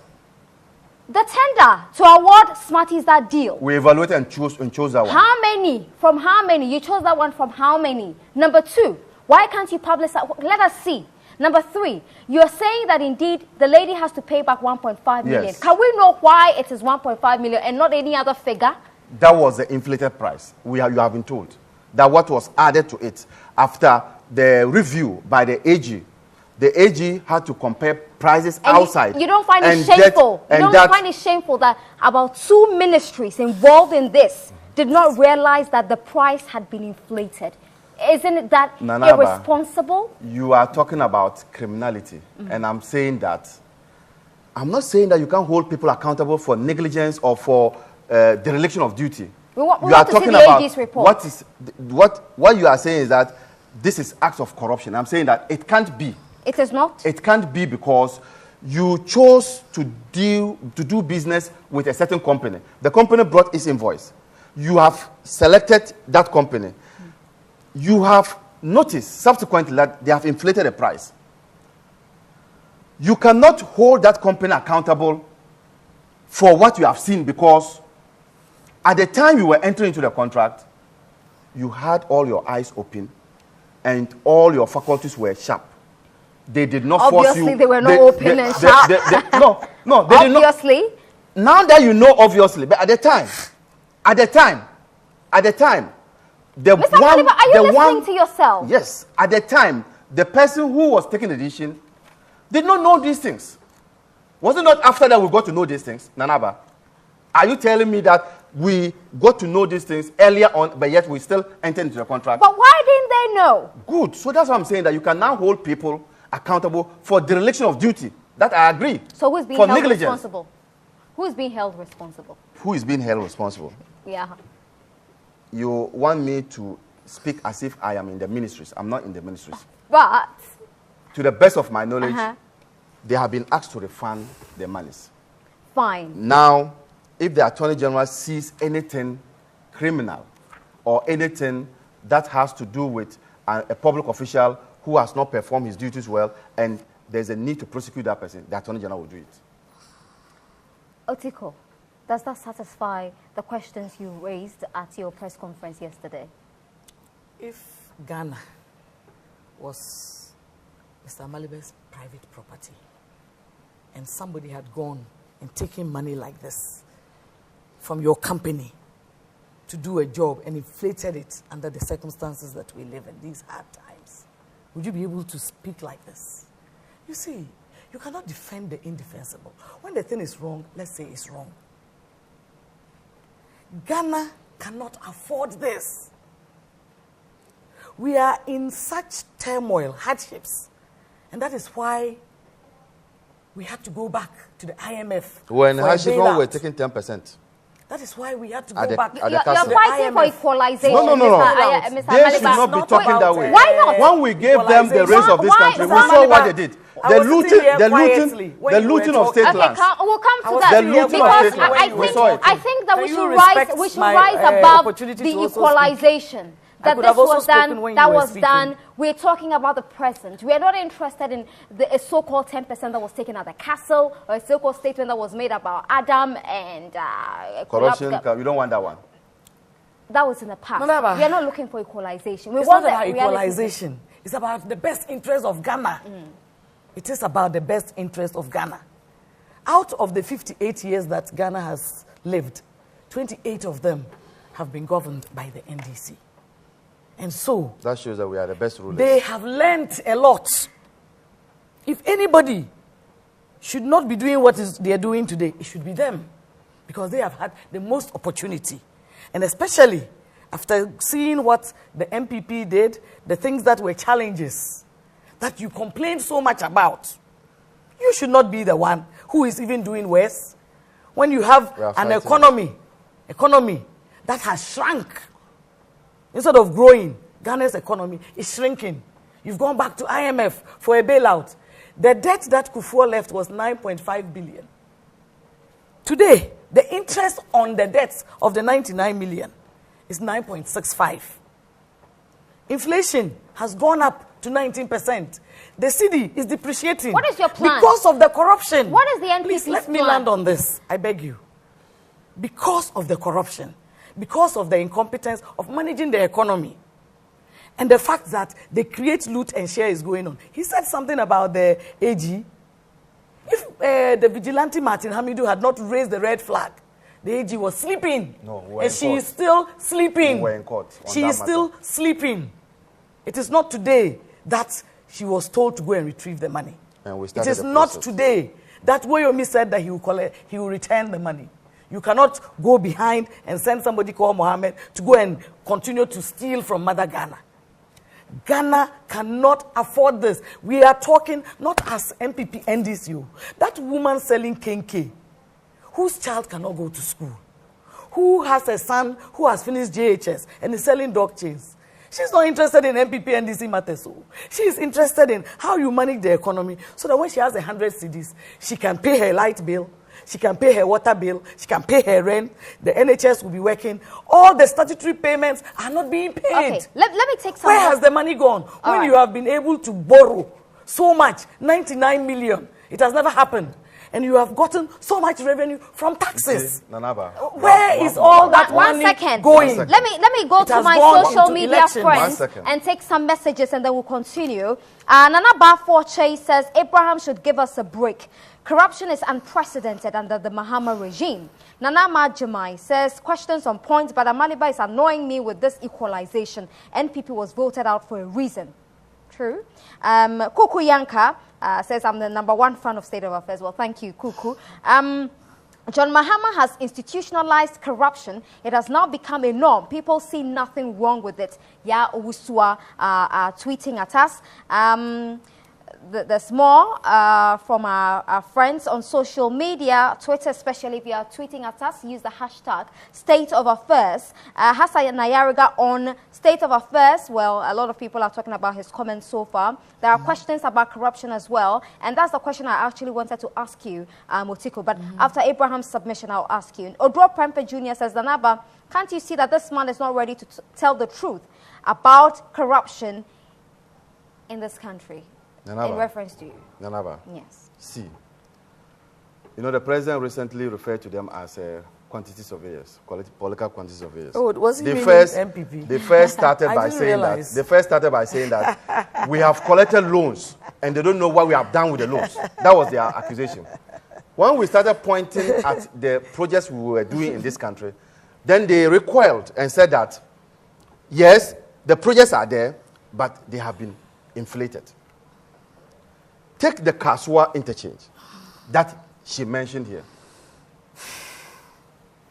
A: The tender to award Smarties that deal.
C: We evaluated and chose that one.
A: How many? From how many? You chose that one from how many? Number two, why can't you publicize? Let us see. Number three, you're saying that indeed the lady has to pay back 1.5 million.
C: Yes.
A: Can we know why it is 1.5 million and not any other figure?
C: That was the inflated price. You have been told that what was added to it after the review by the AG. The AG had to compare prices outside.
A: You don't find it shameful? You don't find it shameful that about 2 ministries involved in this did not realize that the price had been inflated? Isn't that irresponsible?
C: You are talking about criminality, and I'm saying that. I'm not saying that you can't hold people accountable for negligence or for dereliction of duty.
A: We want to see the AG's report.
C: What you are saying is that this is acts of corruption. I'm saying that it can't be.
A: It is not?
C: It can't be because you chose to do business with a certain company. The company brought its invoice. You have selected that company. You have noticed subsequently that they have inflated the price. You cannot hold that company accountable for what you have seen because at the time you were entering into the contract, you had all your eyes open and all your faculties were sharp. They did not force you.
A: Obviously, they were not open and sharp.
C: No, they did not.
A: Obviously.
C: Now that you know, obviously, but at the time,
A: Mr. Khalifa, are you listening to yourself?
C: Yes. At the time, the person who was taking the decision did not know these things. Was it not after that we got to know these things, Nanaba? Are you telling me that we got to know these things earlier on, but yet we still entered into the contract?
A: But why didn't they know?
C: Good. So that's what I'm saying, that you can now hold people accountable for dereliction of duty. That I agree.
A: So who's being held responsible? Who is being held responsible?
C: Who is being held responsible?
A: Yeah.
C: You want me to speak as if I am in the ministries. I'm not in the ministries.
A: But
C: to the best of my knowledge, they have been asked to refund their monies.
A: Fine.
C: Now, if the Attorney General sees anything criminal or anything that has to do with a public official who has not performed his duties well, and there's a need to prosecute that person, the Attorney General will do it.
A: Otiko, does that satisfy the questions you raised at your press conference yesterday?
D: If Ghana was Mr. Malibe's private property and somebody had gone and taken money like this from your company to do a job and inflated it under the circumstances that we live in, these hard times, would you be able to speak like this? You see, you cannot defend the indefensible. When the thing is wrong, let's say it's wrong. Ghana cannot afford this. We are in such turmoil, hardships, and that is why we had to go back to the IMF.
C: When hardships, when we're taking 10%.
D: That is why we had to go back.
A: You're fighting for equalization.
C: No.
A: Mr.
C: They should not be talking that way.
A: Why not?
C: When we gave them the reins of this country, we saw what they did. The looting of state lands.
A: We'll come to that.
C: The looting of state lands. We saw it.
A: I think that we should rise above the equalization. That this was done. We're talking about the present. We are not interested in a so-called 10% that was taken at the castle, or a so-called statement that was made about Adam and
C: corruption. We don't want that one.
A: That was in the past. We are not looking for equalization.
D: It's not about equalization. It's about the best interest of Ghana. It is about the best interest of Ghana. Out of the 58 years that Ghana has lived, 28 of them have been governed by the NDC. And so,
C: that shows that we are the best rulers.
D: They have learnt a lot. If anybody should not be doing what they are doing today, it should be them. Because they have had the most opportunity. And especially after seeing what the MPP did, the things that were challenges, that you complained so much about, you should not be the one who is even doing worse. When you have an economy that has shrunk, instead of growing, Ghana's economy is shrinking. You've gone back to IMF for a bailout. The debt that Kufuor left was 9.5 billion. Today, the interest on the debts of the 99 million is 9.65. Inflation has gone up to 19%. The cedi is depreciating.
A: What is your plan?
D: Because of the corruption.
A: What is the NPC's
D: Please let me
A: plan?
D: land on this, I beg you. Because of the corruption, because of the incompetence of managing the economy, and the fact that they create loot and share is going on. He said something about the AG. If the vigilante Martin Hamidu had not raised the red flag, the AG was sleeping. And she is still sleeping.
C: We were in court
D: she is still sleeping. It is not today that she was told to go and retrieve the money.
C: And we
D: it is not today that Woyomi said that he will return the money. You cannot go behind and send somebody called Mohammed to go and continue to steal from Mother Ghana. Ghana cannot afford this. We are talking not as MPP NDCU. That woman selling kenke, whose child cannot go to school, who has a son who has finished JHS and is selling dog chains. She's not interested in MPP NDC matters. She is interested in how you manage the economy so that when she has 100 cedis, she can pay her light bill, she can pay her water bill, she can pay her rent, the NHS will be working. All the statutory payments are not being paid.
A: Okay, let me take some.
D: Where has the money gone? When you have been able to borrow so much, 99 million, it has never happened. And you have gotten so much revenue from taxes. Where is all that money going?
A: Let me go to my social media friends and take some messages and then we'll continue. Nana Baforche says, Abraham should give us a break. Corruption is unprecedented under the Mahama regime. Nana Majamai says, questions on points, but Amaliba is annoying me with this equalization. NPP was voted out for a reason. True. Kuku Yanka says, I'm the #1 fan of State of Affairs. Well, thank you, Kuku. John Mahama has institutionalized corruption. It has now become a norm. People see nothing wrong with it. Ya Owusua tweeting at us. There's more from our friends on social media, Twitter especially. If you are tweeting at us, use the hashtag State of Affairs. Hassan Nayariga on State of Affairs. Well, a lot of people are talking about his comments so far. There are questions about corruption as well. And that's the question I actually wanted to ask you, Motiko. But after Abraham's submission, I'll ask you. Odro Prempe Jr. says, Danaba, can't you see that this man is not ready to tell the truth about corruption in this country?
C: Nanaba.
A: In reference to you?
C: Nanaba.
A: Yes.
C: See, you know, the president recently referred to them as quantity surveyors, political quantity surveyors.
D: Oh, was he
C: they
D: meaning
C: first,
D: MPP?
C: They first started
D: I
C: by
D: didn't
C: saying
D: realize.
C: that. They first started by saying that we have collected loans and they don't know what we have done with the loans. That was their accusation. When we started pointing at the projects we were doing in this country, then they recoiled and said that, yes, the projects are there, but they have been inflated. Take the Kasua interchange that she mentioned here.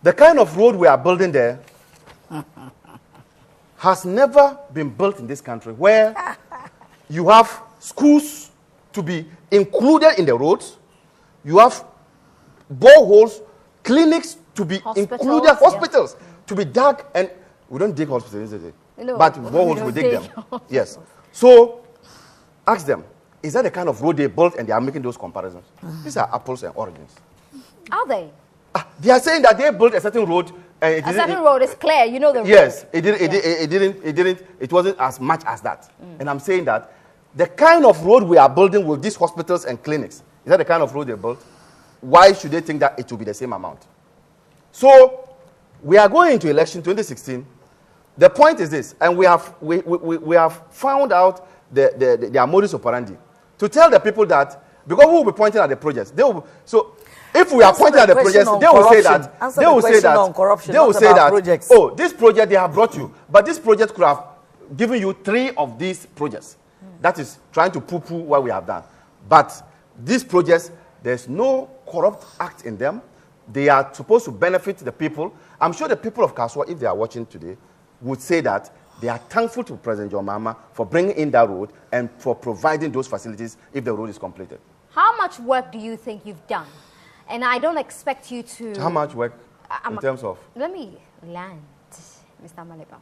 C: The kind of road we are building there has never been built in this country, where you have schools to be included in the roads, you have boreholes, clinics to be included, hospitals to be dug, and we don't dig hospitals, is it?
A: No,
C: but boreholes we dig them. Yes. So ask them, is that the kind of road they built and they are making those comparisons? These are apples and oranges.
A: Are they?
C: They are saying that they built a certain road.
A: A certain road is clear. You know the road.
C: Yes, it wasn't as much as that. And I'm saying that the kind of road we are building with these hospitals and clinics, is that the kind of road they built? Why should they think that it will be the same amount? So we are going into election 2016. The point is this, and we have found out their modus operandi to tell the people that, because we will be pointing at the projects, they will. So if we are pointing at the projects, they will say that oh, this project they have brought you, but this project could have given you 3 of these projects. That is trying to poo-poo what we have done. But these projects, there's no corrupt act in them. They are supposed to benefit the people. I'm sure the people of Kasua, if they are watching today, would say that they are thankful to President John Mahama for bringing in that road and for providing those facilities if the road is completed.
A: How much work do you think you've done? And I don't expect you to...
C: How much work in terms of...
A: Let me land, Mr. Maliba.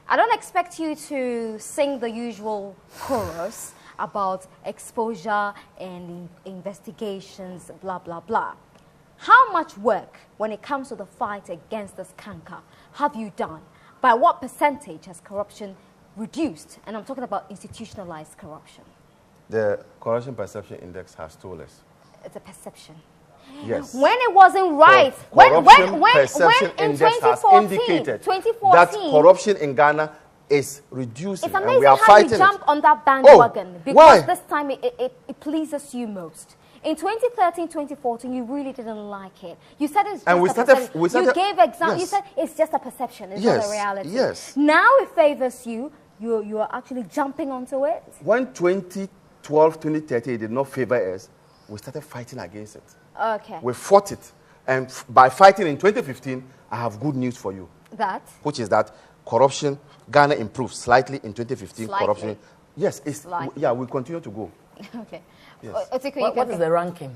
A: I don't expect you to sing the usual chorus about exposure and investigations, blah, blah, blah. How much work, when it comes to the fight against this canker, have you done? By what percentage has corruption reduced? And I'm talking about institutionalized corruption.
C: The Corruption Perception Index has told us.
A: It's a perception.
C: Yes.
A: When it wasn't right, when in 2014
C: that corruption in Ghana is reducing.
A: It's amazing
C: and we are
A: how
C: fighting
A: you jump on that bandwagon because
C: why?
A: This time it pleases you most. In 2013, 2014, you really didn't like it. You said it's just a perception. You gave examples.
C: Yes.
A: You said it's just a perception. It's not a reality.
C: Yes.
A: Now it favors you. You are actually jumping onto it.
C: When 2012, 2013 did not favor us, we started fighting against it.
A: Okay.
C: We fought it. And by fighting in 2015, I have good news for you.
A: That?
C: Which is that corruption, Ghana improved slightly in 2015.
A: Slightly.
C: Corruption. Yes, yeah, we continue to go.
A: Okay.
C: Yes.
D: What is the ranking?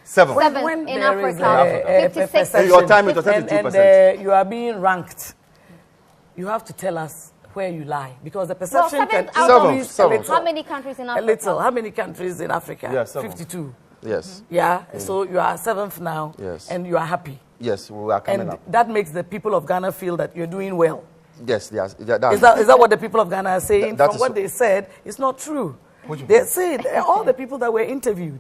C: 7.
A: When in Africa. 56.
C: In your time, it was 32%.
D: And you are being ranked. You have to tell us where you lie, because the perception can increase a little.
A: How many countries in Africa?
D: A little. How many countries in Africa?
C: Yeah, 7.
D: 52.
C: Yes.
D: Yeah, so you are 7th now.
C: Yes.
D: And you are happy.
C: Yes, we are coming up.
D: And that makes the people of Ghana feel that you're doing well.
C: Yes, yes.
D: Is that what the people of Ghana are saying? From what they said, it's not true. They said, all the people that were interviewed,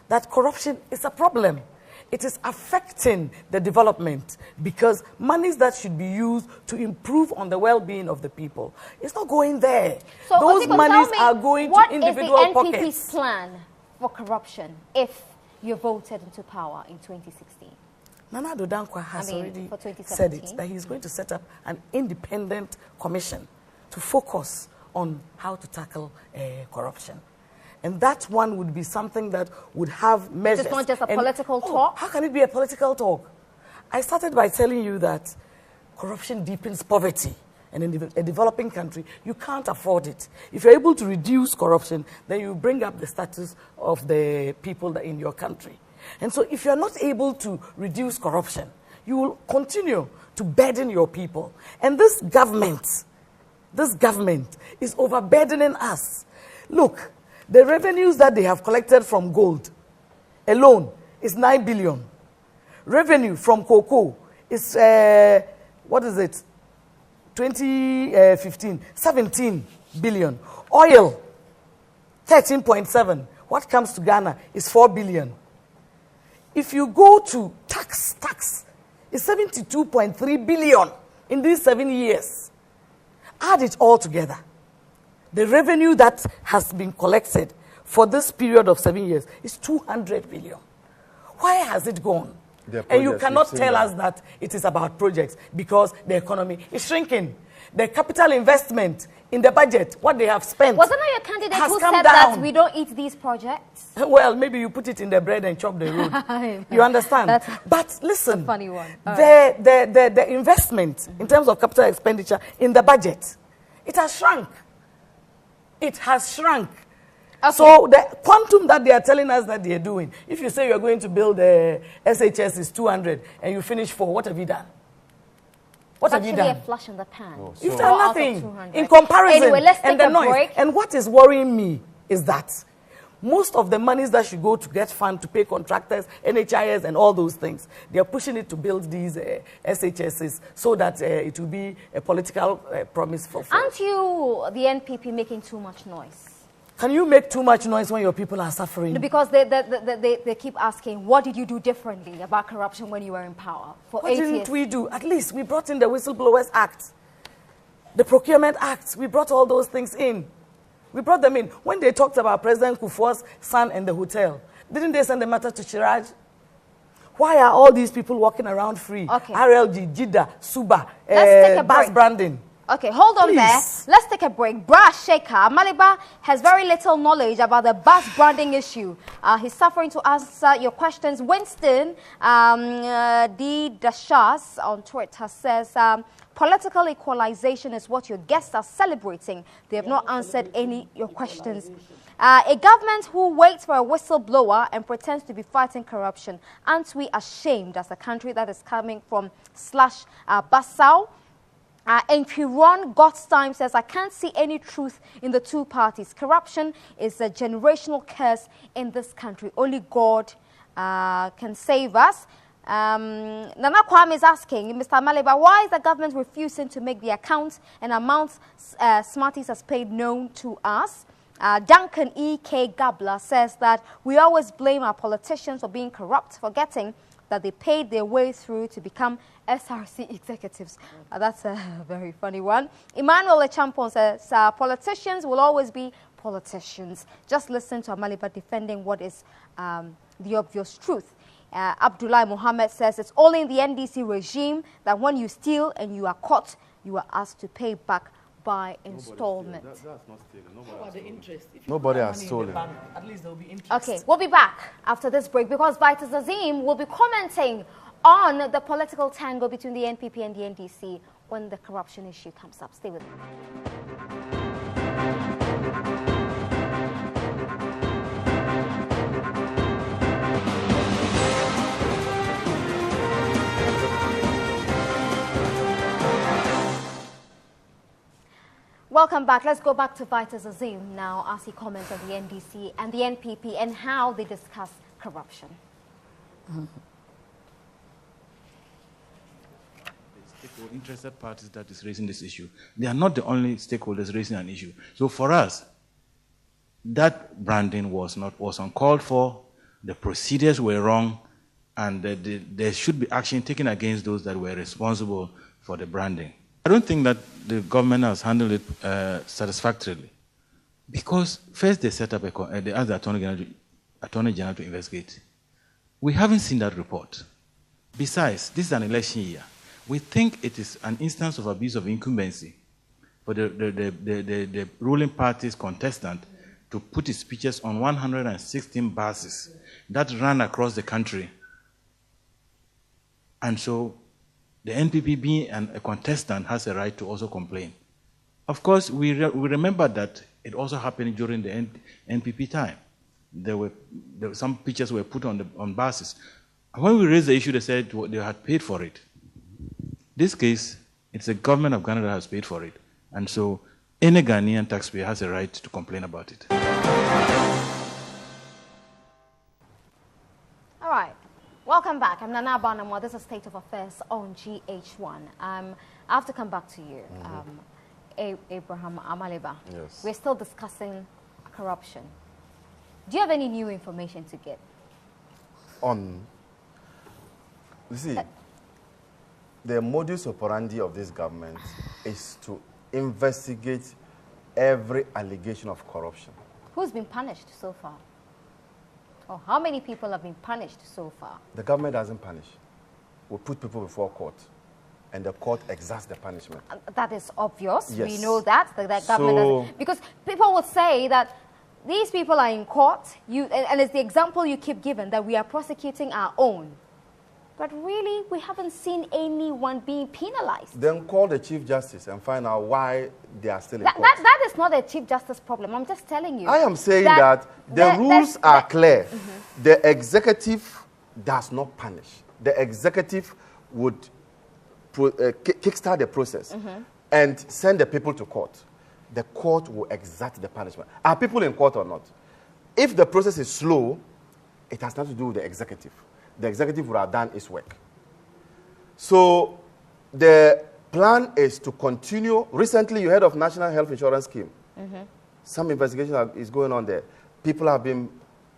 D: that corruption is a problem. It is affecting the development because monies that should be used to improve on the well-being of the people, it's not going there.
A: So
D: those monies are going to individual pockets.
A: What is the NPP's plan for corruption if you voted into power in 2016?
D: Nana Addo Dankwa has already said it, that he's going to set up an independent commission to focus on how to tackle corruption. And that one would be something that would have measures.
A: It's not just a political talk?
D: How can it be a political talk? I started by telling you that corruption deepens poverty. And in a developing country, you can't afford it. If you're able to reduce corruption, then you bring up the status of the people in your country. And so if you're not able to reduce corruption, you will continue to burden your people. And this government is overburdening us. Look, the revenues that they have collected from gold alone is 9 billion. Revenue from cocoa is, 2015, 17 billion. Oil, 13.7. What comes to Ghana is 4 billion. If you go to tax, it's 72.3 billion in these 7 years. Add it all together. The revenue that has been collected for this period of 7 years is 200 billion. Why has it gone? And you cannot tell us that it is about projects because the economy is shrinking. The capital investment in the budget, what they have spent,
A: wasn't there a candidate who said
D: down.
A: that we don't eat these projects?
D: Well, maybe you put it in the bread and chop the road. You understand? But listen,
A: funny one.
D: The investment in terms of capital expenditure in the budget, it has shrunk. It has shrunk. Okay. So the quantum that they are telling us that they are doing, if you say you are going to build a SHS is 200 and you finish 4, what have you done? What have you done?
A: Actually a flash in the pan.
D: Oh, so you've done nothing in comparison.
A: Anyway, let's take a break.
D: And what is worrying me is that most of the monies that should go to get fund to pay contractors, NHIS and all those things, they are pushing it to build these SHSs so that it will be a political promise for.
A: Aren't you, the NPP, making too much noise?
D: Can you make too much noise when your people are suffering?
A: No, because they keep asking, what did you do differently about corruption when you were in power for 8 years?
D: What didn't we do? At least we brought in the Whistleblowers Act, the Procurement Act. We brought all those things in. We brought them in. When they talked about President Kufuor's son and the hotel, didn't they send the matter to Chiraj? Why are all these people walking around free?
A: Okay.
D: RLG, JIDA, Suba, Bass Branding.
A: Okay, hold on there. Let's take a break. Brash Shaker Maliba has very little knowledge about the bus branding issue. He's suffering to answer your questions. Winston D. Dashas on Twitter says, political equalization is what your guests are celebrating. They have not answered any your questions. A government who waits for a whistleblower and pretends to be fighting corruption. Aren't we ashamed as a country that is coming from /Basau? And GhOne God's Time says, I can't see any truth in the two parties. Corruption is a generational curse in this country. Only God can save us. Nana Kwame is asking, Mr. Maleba, why is the government refusing to make the accounts and amounts Smarties has paid known to us? Duncan E.K. Gabler says that we always blame our politicians for being corrupt, forgetting that they paid their way through to become SRC executives. That's a very funny one. Emmanuel Echampon says, politicians will always be politicians. Just listen to Amaliba defending what is the obvious truth. Abdullah Mohammed says, it's only in the NDC regime that when you steal and you are caught, you are asked to pay back by installment.
C: That's not stealing.
D: How about the interest?
C: Nobody has stolen.
D: At least there will be interest.
A: Okay, we'll be back after this break because Vitus Azim will be commenting on the political tango between the NPP and the NDC when the corruption issue comes up. Stay with me. Welcome back. Let's go back to Vitus Azim now as he comments on the NDC and the NPP and how they discuss corruption.
L: The interested parties that is raising this issue, they are not the only stakeholders raising an issue. So for us, that branding was uncalled for, the procedures were wrong, and there should be action taken against those that were responsible for the branding. I don't think that the government has handled it satisfactorily, because first they set up they asked the Attorney General to investigate. We haven't seen that report. Besides, this is an election year. We think it is an instance of abuse of incumbency for the ruling party's contestant to put his speeches on 116 buses that ran across the country. And so the NPP, being a contestant, has a right to also complain. Of course, we remember that it also happened during the NPP time. Some pictures were put on buses. When we raised the issue, they said they had paid for it. This case, it's the government of Ghana that has paid for it. And so any Ghanaian taxpayer has a right to complain about it.
A: All right. Welcome back. I'm Nana Banamwa. This is State of Affairs on GH1. I have to come back to you, Abraham Amaliba.
C: Yes.
A: We're still discussing corruption. Do you have any new information to give?
C: You see, the modus operandi of this government is to investigate every allegation of corruption.
A: Who's been punished so far? Or how many people have been punished so far?
C: The government doesn't punish. We put people before court, and the court exacts the punishment.
A: That is obvious.
C: Yes.
A: We know that government doesn't. Because people would say that these people are in court, and it's the example you keep giving, that we are prosecuting our own. But really, we haven't seen anyone being penalized.
C: Then call the Chief Justice and find out why they are still in court.
A: That is not a Chief Justice problem. I'm just telling you.
C: I am saying that the rules are clear. Mm-hmm. The executive does not punish. The executive would kickstart the process and send the people to court. The court will exact the punishment. Are people in court or not? If the process is slow, it has nothing to do with the executive. The executive would have done its work. So the plan is to continue. Recently, you heard of National Health Insurance Scheme. Some investigation is going on there. People have been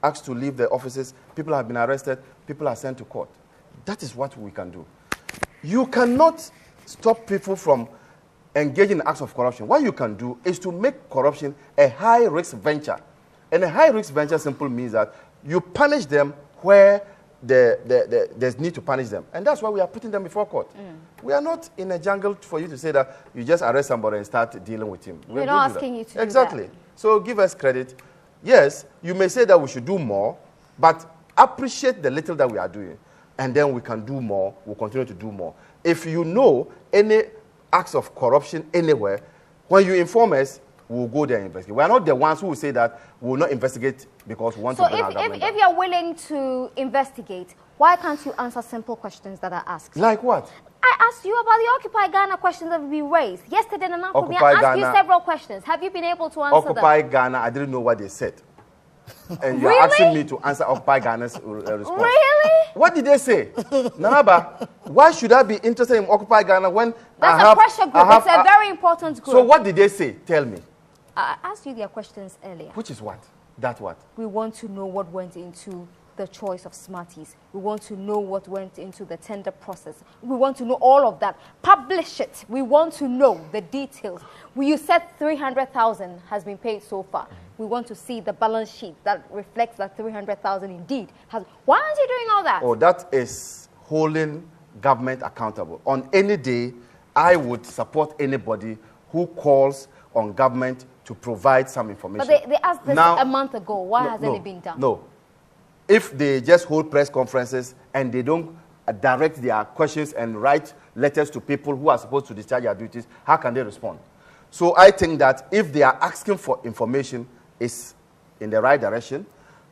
C: asked to leave their offices. People have been arrested. People are sent to court. That is what we can do. You cannot stop people from engaging in acts of corruption. What you can do is to make corruption a high-risk venture. And a high-risk venture simply means that you punish them where there's need to punish them. And that's why we are putting them before court. We are not in a jungle for you to say that you just arrest somebody and start dealing with him.
A: We're not asking you to do that.
C: Exactly. So give us credit. Yes, you may say that we should do more, but appreciate the little that we are doing. And then we can do more. We'll continue to do more. If you know any acts of corruption anywhere, when you inform us, we'll go there and investigate. We are not the ones who will say that we will not investigate because we want to bring our government down.
A: If you're willing to investigate, why can't you answer simple questions that are asked?
C: Like what?
A: I asked you about the Occupy Ghana questions that have been raised. Yesterday, Nana Akufo-Addo asked you several questions. Have you been able to answer them?
C: Occupy Ghana, I didn't know what they said. And you're asking me to answer Occupy Ghana's response.
A: Really?
C: What did they say? Nanaba, why should I be interested in Occupy Ghana when
A: That's a pressure group. It's a very important group.
C: So what did they say? Tell me.
A: I asked you their questions earlier.
C: Which is what? That what?
A: We want to know what went into the choice of Smarties. We want to know what went into the tender process. We want to know all of that. Publish it. We want to know the details. You said 300,000 has been paid so far. We want to see the balance sheet that reflects that 300,000 indeed has. Why aren't you doing all that?
C: Oh, that is holding government accountable. On any day, I would support anybody who calls on government to provide some information.
A: But they asked this a month ago. Why hasn't it been done?
C: No. If they just hold press conferences and they don't direct their questions and write letters to people who are supposed to discharge their duties, how can they respond? So I think that if they are asking for information, it's in the right direction,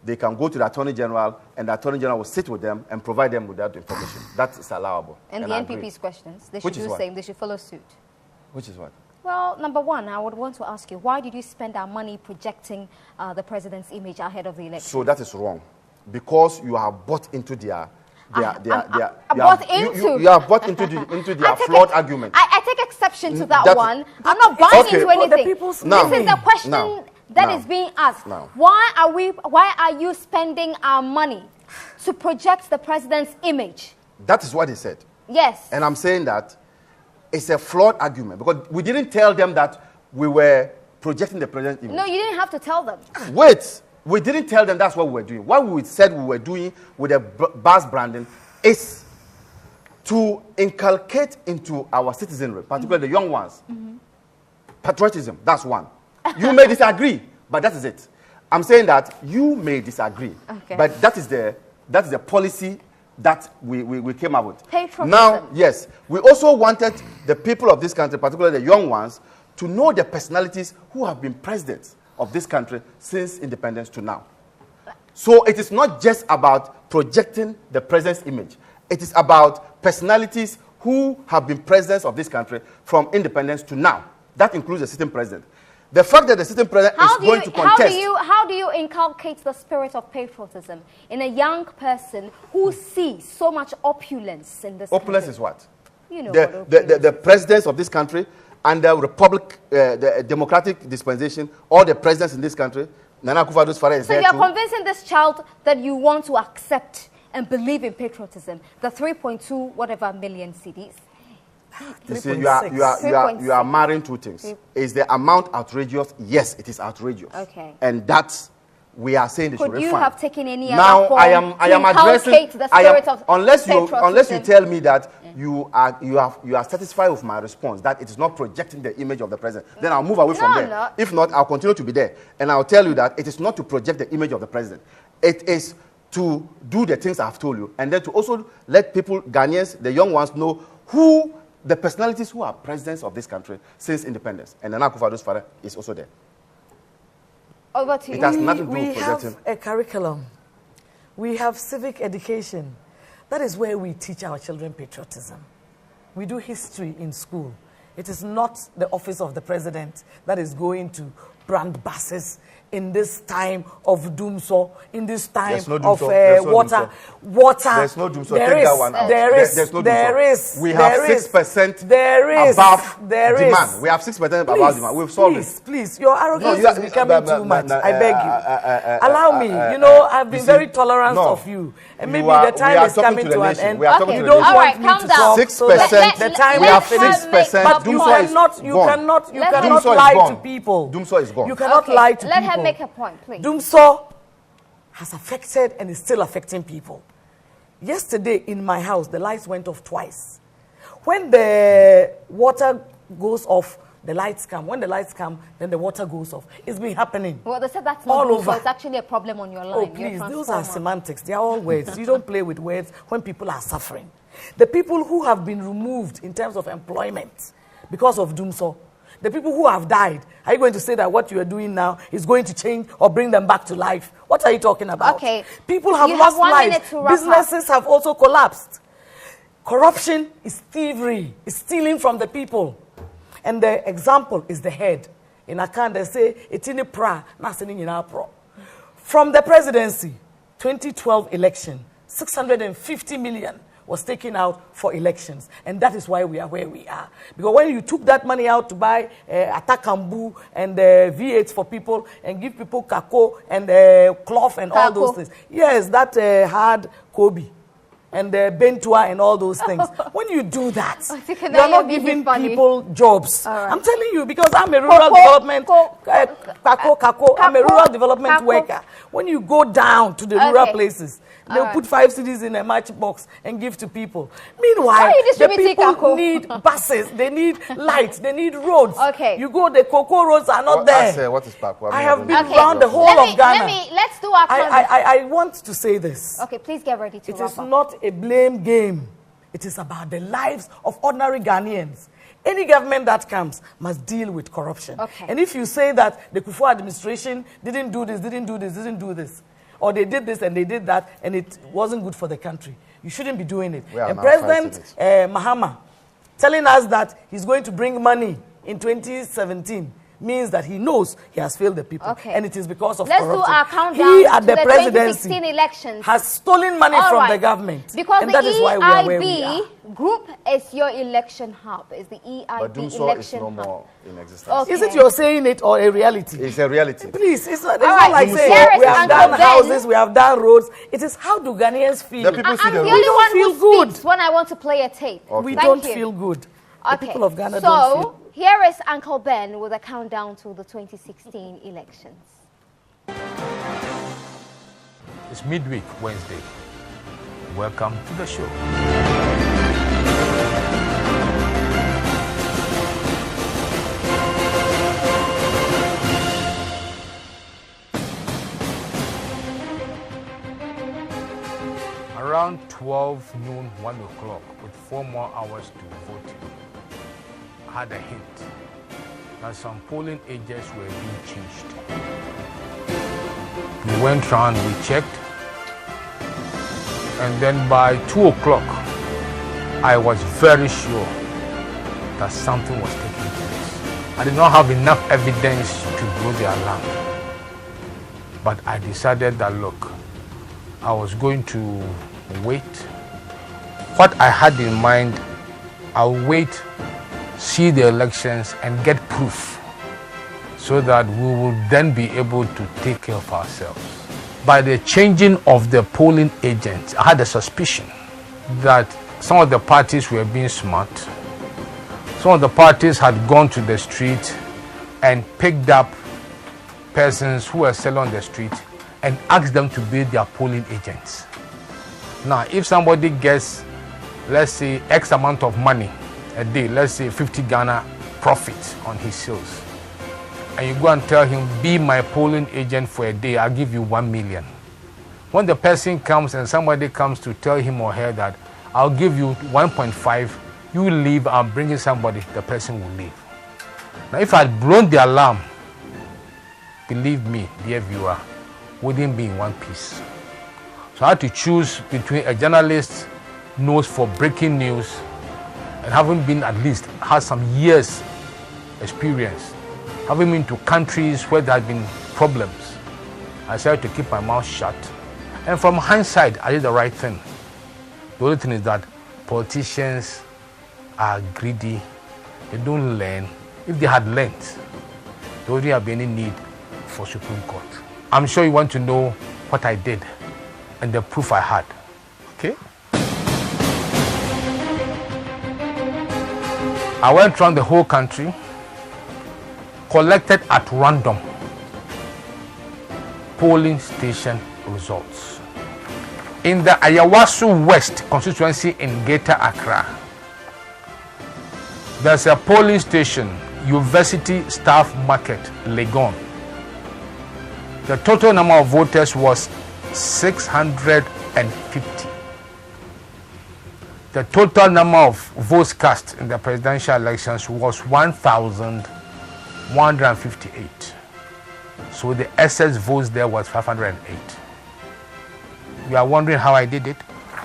C: they can go to the Attorney General, and the Attorney General will sit with them and provide them with that information. That is allowable.
A: And the NPP's questions, they should do the same. They should follow suit.
C: Which is what?
A: Well, number one, I would want to ask you, why did you spend our money projecting the president's image ahead of the election?
C: So that is wrong. Because you have bought into their you have bought into their flawed argument.
A: I take exception to that one. I'm not buying into anything. This is the question that is being asked. Why are you spending our money to project the president's image?
C: That is what he said.
A: Yes.
C: And I'm saying that it's a flawed argument because we didn't tell them that we were projecting the president's image.
A: No, you didn't have to tell them.
C: Wait. We didn't tell them that's what we were doing. What we said we were doing with the bus branding is to inculcate into our citizenry, particularly the young ones, patriotism. That's one. You may disagree, but that is it. I'm saying that you may disagree, but that is the policy that we came up with.
A: Patriotism.
C: Now, yes, we also wanted the people of this country, particularly the young ones, to know the personalities who have been presidents of this country since independence to now. So it is not just about projecting the president's image. It is about personalities who have been presidents of this country from independence to now. That includes the sitting president. The fact that the sitting president is going to contest...
A: How do you inculcate the spirit of patriotism in a young person who sees so much opulence in this
C: Opulence
A: country?
C: is what?
A: You know
C: the presidents of this country and the republic, the democratic dispensation, all the presidents in this country, Nana Akufo-Addo's father is
A: So
C: there
A: you're
C: too.
A: convincing this child that you want to accept and believe in patriotism, the 3.2 whatever million CDs.
C: You see, you are marrying two things. Is the amount outrageous? Yes, it is outrageous.
A: Okay.
C: And that's, we are saying they should refund.
A: Could you have taken any
C: now,
A: other form
C: I am addressing
A: the spirit of
C: unless you
A: patriotism?
C: tell me that you are satisfied with my response, that it is not projecting the image of the president, then I'll move away from there.
A: No.
C: If not, I'll continue to be there. And I'll tell you that it is not to project the image of the president. It is to do the things I've told you, and then to also let people, Ghanaians, the young ones, know who the personalities who are presidents of this country since independence. And Nana Akufo-Addo's father is also there.
A: Over to you.
C: It has nothing to do
D: We
C: with
D: have
C: projecting.
D: a curriculum. We have civic education. That is where we teach our children patriotism. We do history in school. It is not the office of the president that is going to brand buses in this time of doomsday, in this time of water.
C: There's no doomsday. Take that one out. There's no doomsday. We have 6% above demand. We have 6% above demand. We've solved it.
D: Please, your arrogance is becoming too much. I beg you. Allow me. You know, I've been very tolerant of you. And maybe the time is coming to an end. You don't want me to talk.
C: 6%.
D: The time
C: we have
D: is finished.
C: 6%.
D: But you cannot lie to people.
C: Doomsday is gone.
D: You cannot lie to people.
A: Let her make a point, please.
D: Doomsday has affected and is still affecting people. Yesterday in my house, the lights went off twice. When the water goes off, the lights come. When the lights come, then the water goes off. It's been happening.
A: Well, they said that's not
D: all
A: true,
D: over.
A: so it's actually a problem on your line.
D: Oh, please, those are semantics. They are all words. You don't play with words when people are suffering. The people who have been removed in terms of employment because of doomsday, the people who have died, are you going to say that what you are doing now is going to change or bring them back to life? What are you talking about?
A: Okay.
D: People have lost lives. Businesses have also collapsed. Corruption is thievery. It's stealing from the people. And the example is the head. In Akan, they say, "Etini pra, nasening in pro." From the presidency, 2012 election, 650 million was taken out for elections. And that is why we are where we are. Because when you took that money out to buy Atakambu and V8s for people and give people kako and cloth and all those things. Yes, that hard Kobe and Bentua and all those things. When you do that, you're not giving people jobs. Right. I'm telling you, because I'm a rural development I'm a rural development worker. When you go down to the rural places, they'll put 5 CDs in a matchbox and give to people. Meanwhile, the people need buses, they need lights, they need roads. You go, the cocoa roads are not there.
C: What is Pakwa?
D: I have been around the whole of Ghana.
A: Let's do our
D: I want to say this.
A: Okay, please get ready to
D: It is not a blame game. It is about the lives of ordinary Ghanaians. Any government that comes must deal with corruption. And if you say that the Kufuor administration didn't do this, or they did this and they did that, and it wasn't good for the country, you shouldn't be doing it. And President Mahama telling us that he's going to bring money in 2017 means that he knows he has failed the people. And it is because of corruption.
A: Let's do our countdown
D: he at
A: to
D: the
A: the
D: presidency
A: 2016 elections
D: has stolen money from the government.
A: Because
D: and
A: the
D: that is why we are where we are.
A: Group is your election hub. Is the EIB
C: but doomsday
A: election
C: is no
A: hub.
C: more in existence.
D: Is it you're saying it or a reality?
C: It's a reality.
D: Please, it's not like saying we have done houses, we have done roads. It is how do Ghanaians feel?
C: The people see
A: I'm
C: the
A: the
C: roads.
A: only one
D: feel
A: who
D: good
A: speaks when I want to play a tape.
D: We don't feel good. The people of Ghana don't feel good.
A: Here is Uncle Ben with a countdown to the 2016 elections.
M: It's midweek Wednesday. Welcome to the show. Around 12 noon, 1 o'clock, with 4 more hours to vote, I had a hint that some polling agents were being changed. We went round, we checked, and then by 2 o'clock, I was very sure that something was taking place. I did not have enough evidence to blow the alarm, but I decided that, look, I was going to wait. What I had in mind, I'll wait, see the elections and get proof so that we will then be able to take care of ourselves. By the changing of the polling agents, I had a suspicion that some of the parties were being smart. Some of the parties had gone to the street and picked up persons who were selling on the street and asked them to be their polling agents. Now, if somebody gets, let's say, X amount of money a day, let's say 50 Ghana profit on his sales, and you go and tell him, be my polling agent for a day, I'll give you 1 million. When the person comes and somebody comes to tell him or her that I'll give you 1.5, you leave, I'm bringing somebody, the person will leave. Now, if I had blown the alarm, believe me, dear viewer, wouldn't be in one piece. So I had to choose between a journalist knows for breaking news and having been at least has some years experience, having been to countries where there had been problems. I decided to keep my mouth shut. And from hindsight, I did the right thing. The only thing is that politicians are greedy. They don't learn. If they had learned, there wouldn't have been any need for Supreme Court. I'm sure you want to know what I did and the proof I had. Okay? I went around the whole country, collected at random polling station results. In the Ayawaso West constituency in Greater Accra, there's a polling station, University Staff Market, GhOne. The total number of voters was 650. The total number of votes cast in the presidential elections was 1,158. So the excess votes there was 508. You are wondering how I did it?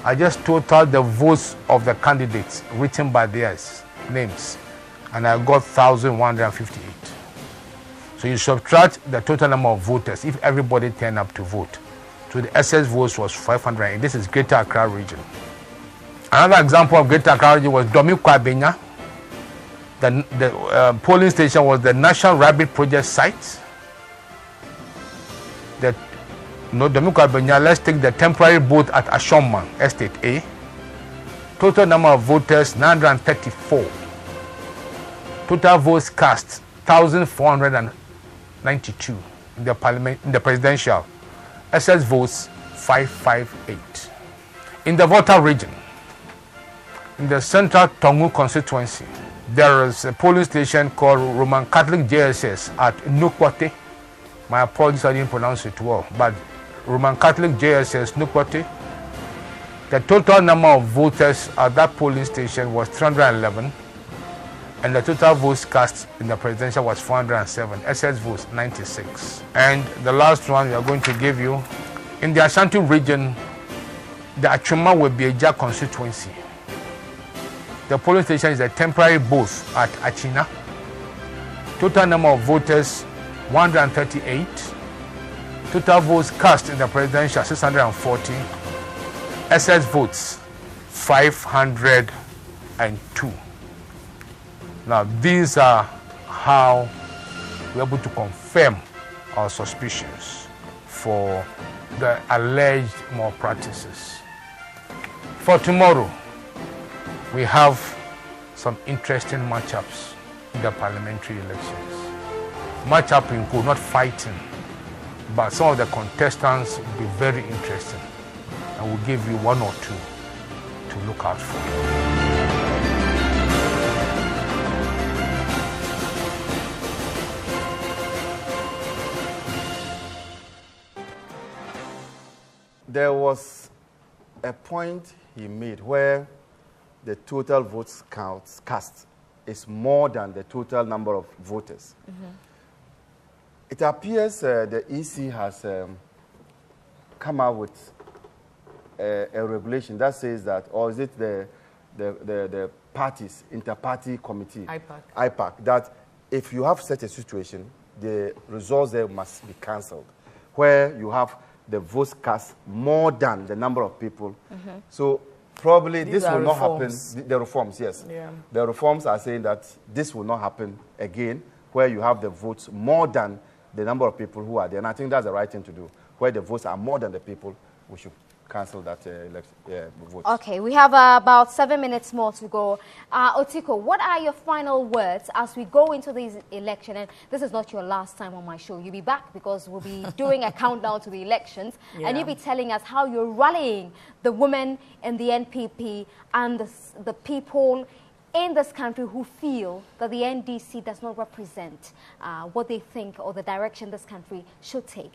M: I just totaled the votes of the candidates written by their names, and I got 1,158. So you subtract the total number of voters if everybody turned up to vote. So the excess votes was 508. This is Greater Accra region. Another example of Greater Accra region was Domi-Kwabenya. The polling station was the National Rabbit Project site. Domi-Kwabenya, let's take the temporary booth at Ashoma Estate A. Total number of voters 934. Total votes cast 1,492 in the parliament, in the presidential. Excess votes 558. In the Volta region, in the Central Tongu constituency, there is a polling station called Roman Catholic JSS at Nukwote. My apologies, I didn't pronounce it well, but Roman Catholic JSS Nukwote. The total number of voters at that polling station was 311, and the total votes cast in the presidential was 407. SS votes 96. And the last one we are going to give you, in the Ashanti region, the Achuma Webeja constituency. The polling station is a temporary booth at Achina. Total number of voters 138. Total votes cast in the presidential 640. SS votes 502. Now these are how we're able to confirm our suspicions for the alleged malpractices. For tomorrow, we have some interesting matchups in the parliamentary elections. Matchup include not fighting, but some of the contestants will be very interesting, and we'll give you one or two to look out for.
C: There was a point he made where the total votes cast is more than the total number of voters. It appears the EC has come out with a regulation that says that, or is it the parties, inter-party committee, IPAC, that if you have such a situation, the results there must be cancelled, where you have the votes cast more than the number of people. So probably this will not happen. The reforms, yes. Yeah. The reforms are saying that this will not happen again where you have the votes more than the number of people who are there. And I think that's the right thing to do. Where the votes are more than the people, we should cancel that vote.
A: Okay, we have about 7 minutes more to go. Otiko, what are your final words as we go into this election? And this is not your last time on my show. You'll be back because we'll be doing a countdown to the elections. Yeah. And you'll be telling us how you're rallying the women in the NPP and the people in this country who feel that the NDC does not represent what they think or the direction this country should take.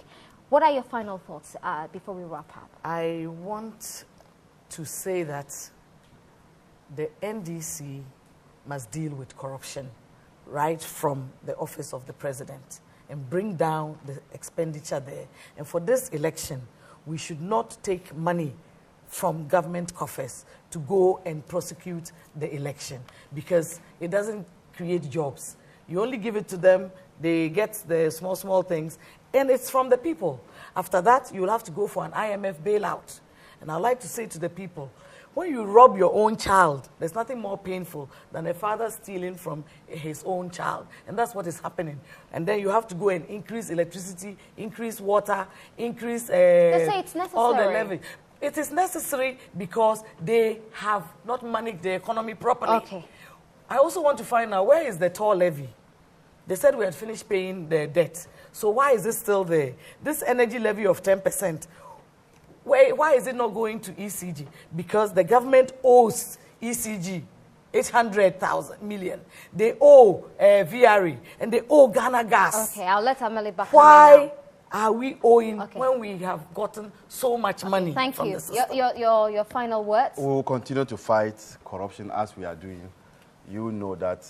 A: What are your final thoughts before we wrap up?
D: I want to say that the NDC must deal with corruption right from the office of the president and bring down the expenditure there. And for this election, we should not take money from government coffers to go and prosecute the election because it doesn't create jobs. You only give it to them, they get the small things, and it's from the people. After that, you'll have to go for an IMF bailout. And I'd like to say to the people, when you rob your own child, there's nothing more painful than a father stealing from his own child. And that's what is happening. And then you have to go and increase electricity, increase water, increase
A: they say it's necessary.
D: All the levy. It is necessary because they have not managed the economy properly.
A: Okay.
D: I also want to find out, where is the toll levy? They said we had finished paying the debt. So why is it still there? This energy levy of 10%, why is it not going to ECG? Because the government owes ECG 800 million. They owe VRE, and they owe Ghana Gas.
A: Okay, I'll let Amali back.
D: Why are we owing when we have gotten so much money from the system?
A: Your final words?
C: We will continue to fight corruption as we are doing. You know that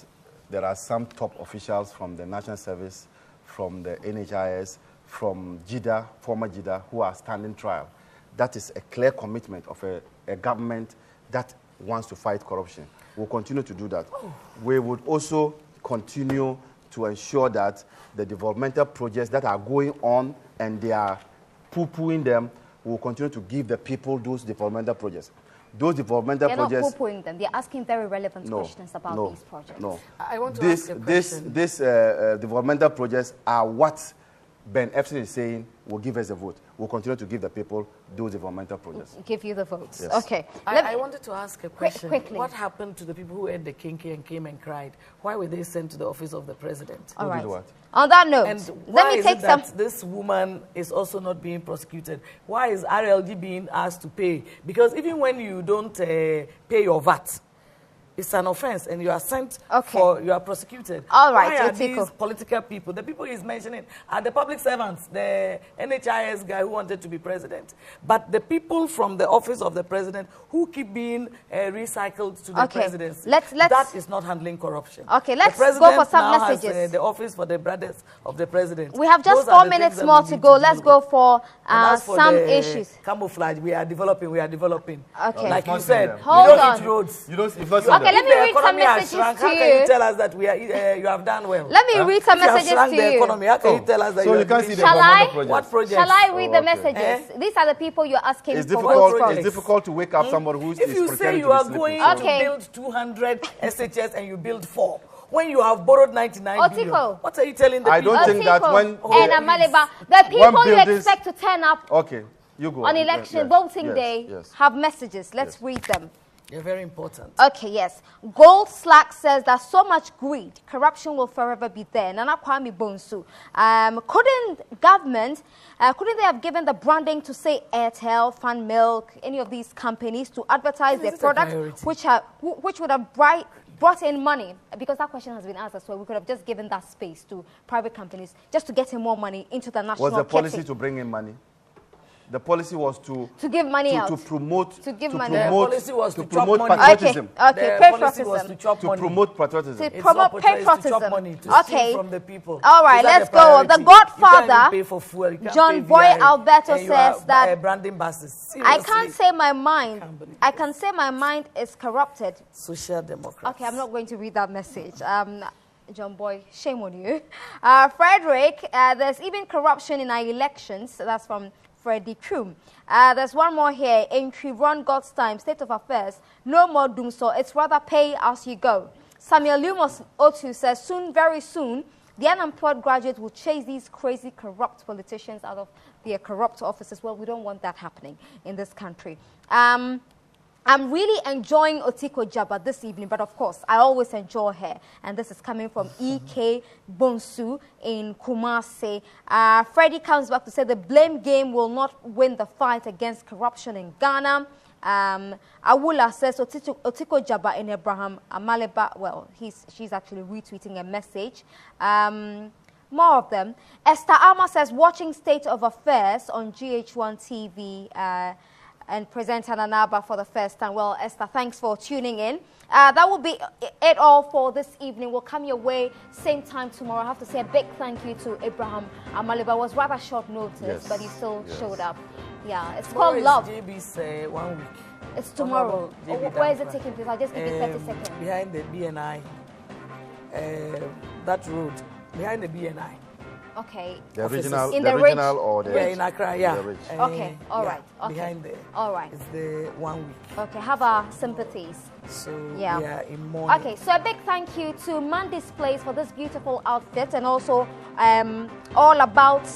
C: there are some top officials from the National Service, from the NHIS, from JIDA, former JIDA, who are standing trial. That is a clear commitment of a government that wants to fight corruption. We'll continue to do that. We would also continue to ensure that the developmental projects that are going on and they are poo-pooing them, we'll continue to give the people those developmental projects. Those developmental projects...
A: They're not poo-pooing them. They're asking very relevant questions about these projects.
C: No.
D: I want to ask a question.
C: These developmental projects are what Ben Epstein is saying will give us a vote. We'll continue to give the people those developmental projects.
A: Give you the votes.
C: Yes.
A: Okay.
D: I wanted to ask a question.
A: Quickly.
D: What happened to the people who ate the kinky and came and cried? Why were they sent to the office of the president?
A: All right.
C: Who did what?
A: On that note,
D: and
A: let me take some...
D: this woman is also not being prosecuted? Why is RLG being asked to pay? Because even when you don't pay your VAT, it's an offense, and you are sent for, you are prosecuted.
A: All right,
D: why are these political people, the people he's mentioning, are the public servants, the NHIS guy who wanted to be president, but the people from the office of the president who keep being recycled to the presidency. That is not handling corruption.
A: Okay, let's go for some
D: now
A: messages.
D: Has, the office for the brothers of the president.
A: We have just 4 minutes more to go. Let's go for some issues.
D: Camouflage, we are developing.
A: Okay.
D: Like you said,
A: hold
D: we don't
A: on.
D: need roads.
C: You don't,
A: Okay, let me read some messages to you.
D: How can you tell us that we are, you have done well?
A: Let me read some messages to you.
D: The economy, how can you tell us that
C: you can't see the projects?
D: What projects?
A: Shall I read the messages? These are the people you're asking
C: it's
A: for.
C: It's difficult to wake up somebody who's
D: if you say you are going to build 200 SHS and you build 4, when you have borrowed 99 billion, what are you telling the people?
C: I don't think that when...
A: And Amaliba, the people you expect to turn up
C: you go
A: on election voting day have messages. Let's read them.
D: They're very important.
A: Okay, yes. Gold Slack says that so much greed, corruption will forever be there. Nana Kwame Bonsu. Couldn't they have given the branding to say Airtel, Fan Milk, any of these companies to advertise their products, which would have brought in money? Because that question has been asked as well. We could have just given that space to private companies just to get in more money into the national
C: Was the policy to bring in money? The policy was to
A: give money out.
C: To promote.
A: To give money.
D: The policy was to
C: promote
D: chop money.
C: patriotism.
A: Okay, patriotism.
C: To promote patriotism.
A: To promote patriotism.
D: Okay. From the people.
A: All right, let's go. The Godfather, John Boy Alberto says that
D: branding buses.
A: I can't say my mind. I can say my mind is corrupted.
D: Social Democrats.
A: Okay, I'm not going to read that message. John Boy, shame on you. Frederick, there's even corruption in our elections. That's from Freddie Krum. There's one more here. Entry, run God's time, state of affairs. No more doom, so it's rather pay as you go. Samuel Lumos Otu says, soon, very soon, The unemployed graduates will chase these crazy, corrupt politicians out of their corrupt offices. Well, we don't want that happening in this country. I'm really enjoying Otiko Jaba this evening, but of course, I always enjoy her. And this is coming from E.K. Bonsu in Kumasi. Freddie comes back to say the blame game will not win the fight against corruption in Ghana. Awula says Otiko Jaba in Abraham Amaleba. Well, she's actually retweeting a message. More of them. Esther Alma says watching State of Affairs on GH1 TV. And present Ananaba for the first time. Well, Esther, thanks for tuning in. That will be it all for this evening. We'll come your way same time tomorrow. I have to say a big thank you to Abraham Amaliba. It was rather short notice, but he still showed up. Yeah, it's called Love.
D: JB's 1 week.
A: It's tomorrow. Where is it taking place? I'll just give you 30 seconds.
D: Behind the BNI. That road. Behind the BNI.
A: Okay.
C: The original,
A: in
C: the
A: the
C: original
A: ridge?
C: or the
D: Yeah, in Accra, yeah.
A: Okay, all right. Okay.
D: Behind there.
A: All right.
D: It's the 1 week.
A: Okay, have our sympathies.
D: So,
A: yeah.
D: we are in mourning.
A: Okay, so a big thank you to Man Displays for this beautiful outfit, and also All About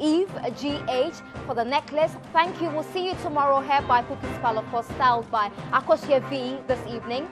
A: Eve GH for the necklace. Thank you. We'll see you tomorrow here by Cookies Palace, styled by Akosia V this evening.